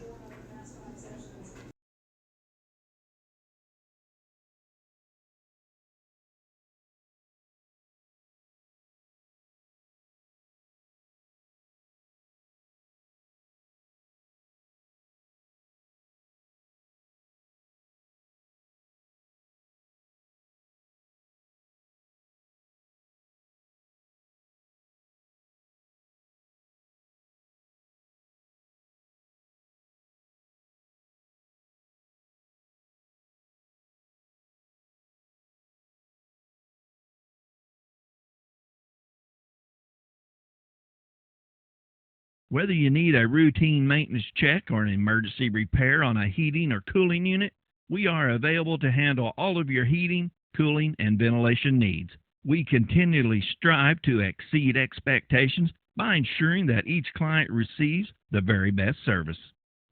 Whether you need a routine maintenance check or an emergency repair on a heating or cooling unit, we are available to handle all of your heating, cooling, and ventilation needs. We continually strive to exceed expectations by ensuring that each client receives the very best service.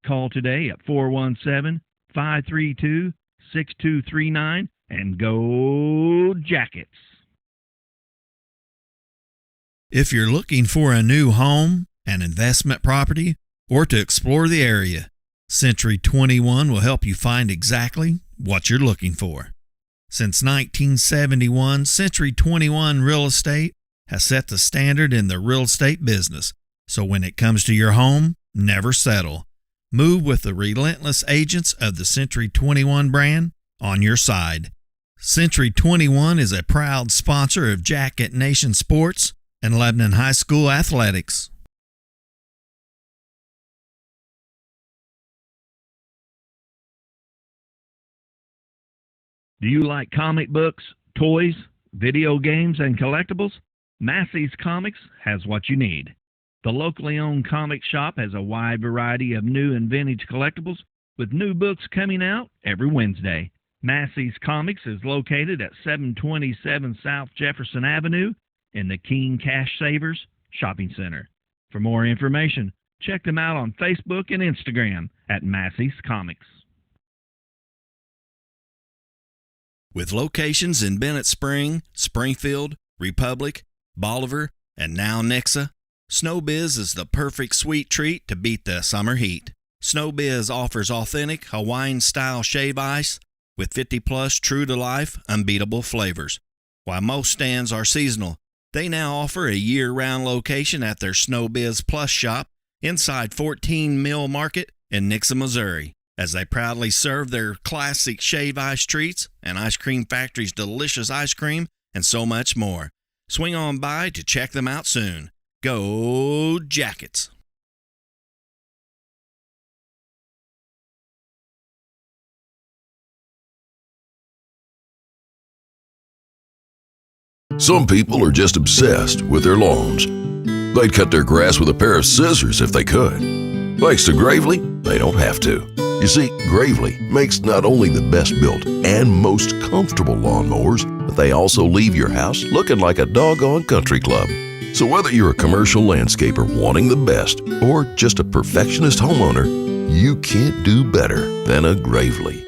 Call today at 417-532-6239 and go Jackets! If you're looking for a new home, an investment property, or to explore the area, Century 21 will help you find exactly what you're looking for. Since 1971, Century 21 Real Estate has set the standard in the real estate business. So when it comes to your home, never settle. Move with the relentless agents of the Century 21 brand on your side. Century 21 is a proud sponsor of Jacket Nation Sports and Lebanon High School Athletics. Do you like comic books, toys, video games, and collectibles? Massey's Comics has what you need. The locally owned comic shop has a wide variety of new and vintage collectibles, with new books coming out every Wednesday. Massey's Comics is located at 727 South Jefferson Avenue in the King Cash Savers Shopping Center. For more information, check them out on Facebook and Instagram at Massey's Comics. With locations in Bennett Spring, Springfield, Republic, Bolivar, and now Nixa, SnowBiz is the perfect sweet treat to beat the summer heat. SnowBiz offers authentic Hawaiian-style shave ice with 50-plus true-to-life, unbeatable flavors. While most stands are seasonal, they now offer a year-round location at their SnowBiz Plus shop inside 14 Mill Market in Nixa, Missouri. as they proudly serve their classic shave ice treats and Ice Cream Factory's delicious ice cream and so much more. Swing on by to check them out soon. Go Jackets! Some people are just obsessed with their lawns. They'd cut their grass with a pair of scissors if they could. Thanks to Gravely, they don't have to. You see, Gravely makes not only the best built and most comfortable lawnmowers, but they also leave your house looking like a doggone country club. So whether you're a commercial landscaper wanting the best or just a perfectionist homeowner, you can't do better than a Gravely.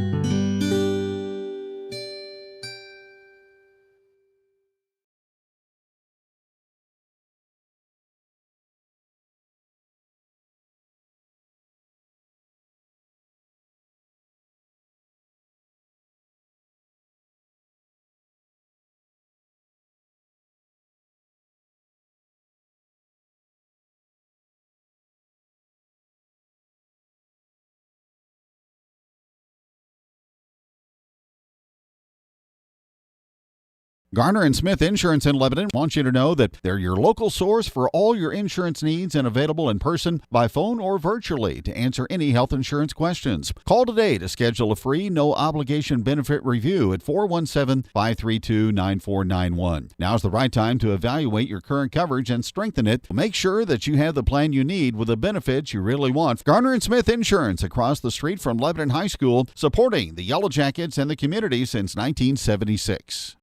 Garner & Smith Insurance in Lebanon wants you to know that they're your local source for all your insurance needs and available in person, by phone, or virtually to answer any health insurance questions. Call today to schedule a free, no-obligation benefit review at 417-532-9491. Now's the right time to evaluate your current coverage and strengthen it. Make sure that you have the plan you need with the benefits you really want. Garner & Smith Insurance across the street from Lebanon High School, supporting the Yellow Jackets and the community since 1976.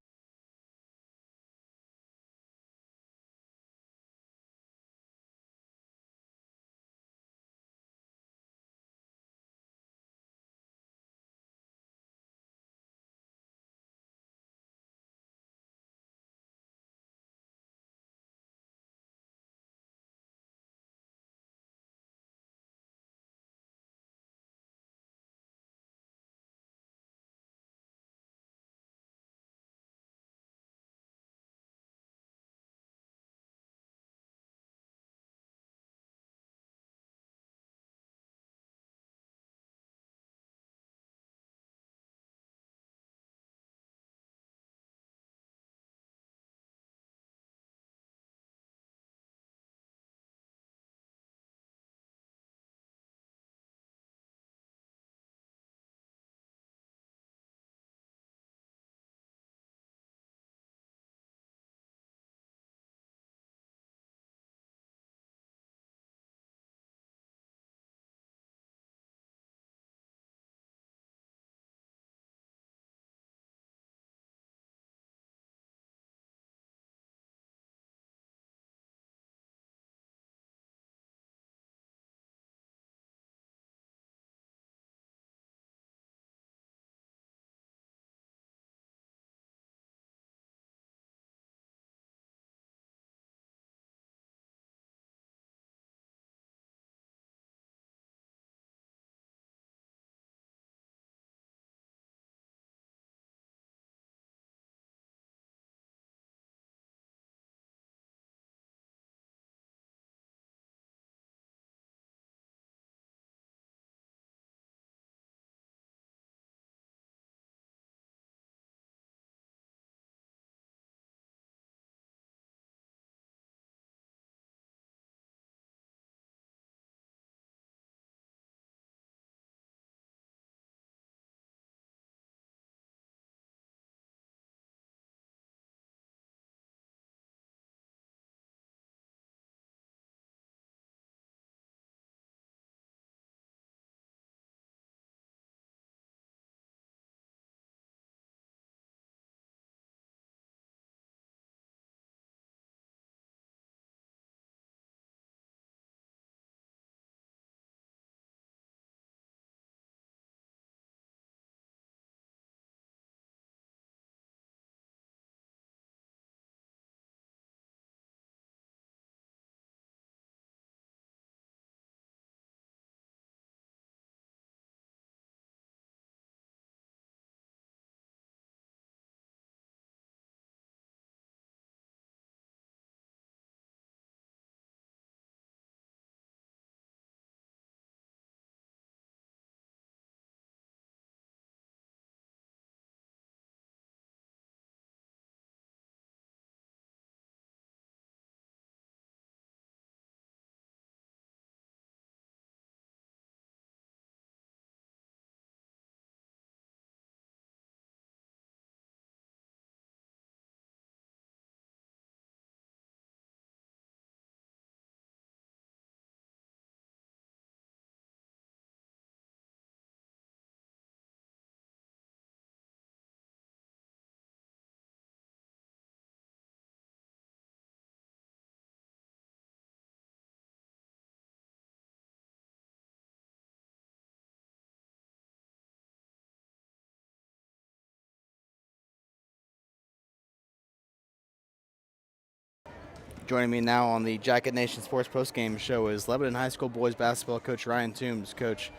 Joining me now on the Jacket Nation Sports Postgame Show is Lebanon High School boys basketball coach Ryan Toombs. Coach,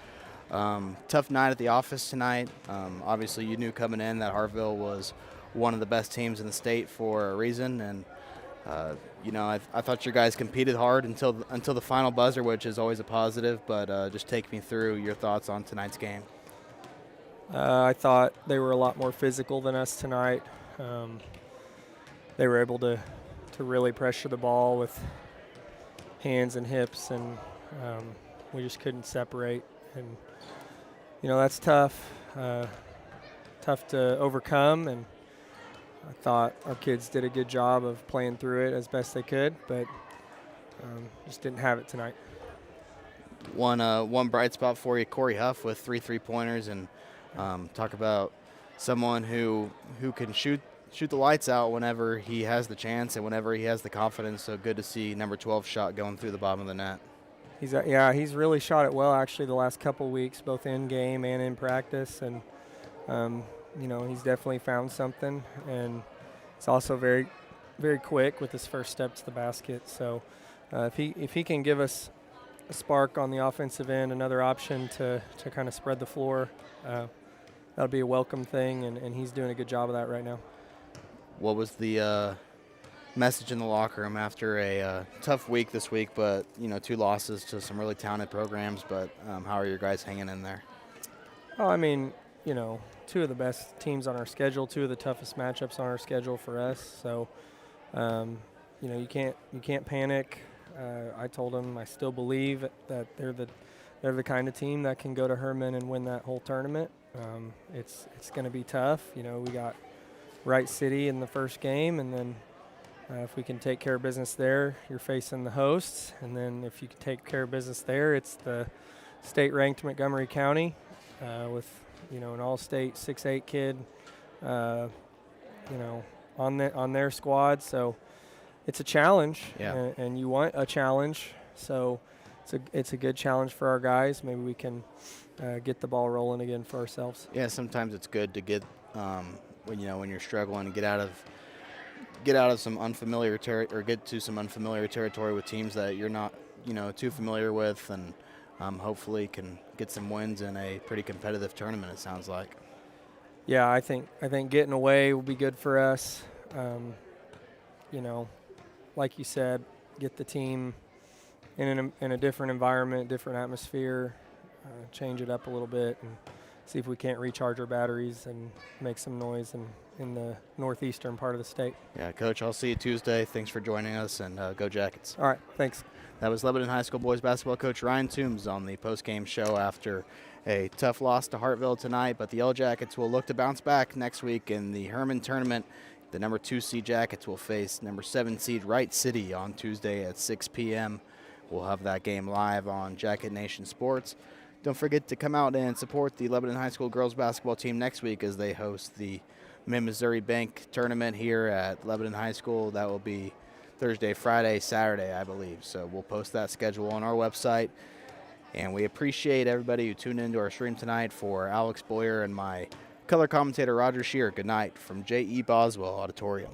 tough night at the office tonight. Obviously, you knew coming in that Hartville was one of the best teams in the state for a reason, and I thought your guys competed hard until the final buzzer, which is always a positive. But just take me through your thoughts on tonight's game. I thought they were a lot more physical than us tonight. They were able to really pressure the ball with hands and hips, and we just couldn't separate. And that's tough to overcome. And I thought our kids did a good job of playing through it as best they could, but just didn't have it tonight. One bright spot for you, Corey Huff with 3 3-pointers, and talk about someone who can shoot the lights out whenever he has the chance and whenever he has the confidence. So good to see number 12 shot going through the bottom of the net. He's really shot it well actually the last couple weeks, both in game and in practice, and he's definitely found something, and he's also very, very quick with his first step to the basket. So if he can give us a spark on the offensive end, another option to kind of spread the floor, that'll be a welcome thing, and he's doing a good job of that right now. What was the message in the locker room after a tough week this week, but 2 losses to some really talented programs? But how are your guys hanging in there? Oh, I mean, 2 of the best teams on our schedule, 2 of the toughest matchups on our schedule for us. So, you can't panic. I told them I still believe that they're the kind of team that can go to Herman and win that whole tournament. It's going to be tough. We got Wright City in the first game, and then if we can take care of business there, you're facing the hosts, and then if you can take care of business there, it's the state-ranked Montgomery County with an all-state 6'8" kid, on their squad. So it's a challenge, and you want a challenge. So it's a good challenge for our guys. Maybe we can get the ball rolling again for ourselves. Yeah, sometimes it's good to get when you're struggling to get out of some unfamiliar territory, or get to some unfamiliar territory with teams that you're not too familiar with, and hopefully can get some wins in a pretty competitive tournament, it sounds like. Yeah, I think getting away will be good for us. Like you said, get the team in a different environment, different atmosphere, change it up a little bit, and see if we can't recharge our batteries and make some noise in the northeastern part of the state. Yeah, Coach, I'll see you Tuesday. Thanks for joining us, and go Jackets. All right, thanks. That was Lebanon High School boys basketball coach Ryan Toombs on the postgame show after a tough loss to Hartville tonight, but the Yellow Jackets will look to bounce back next week in the Herman tournament. The number 2 seed Jackets will face number 7 seed Wright City on Tuesday at 6 p.m. We'll have that game live on Jacket Nation Sports. Don't forget to come out and support the Lebanon High School girls basketball team next week as they host the Mid-Missouri Bank tournament here at Lebanon High School. That will be Thursday, Friday, Saturday, I believe. So we'll post that schedule on our website. And we appreciate everybody who tuned into our stream tonight. For Alex Boyer and my color commentator, Roger Shear, good night from J.E. Boswell Auditorium.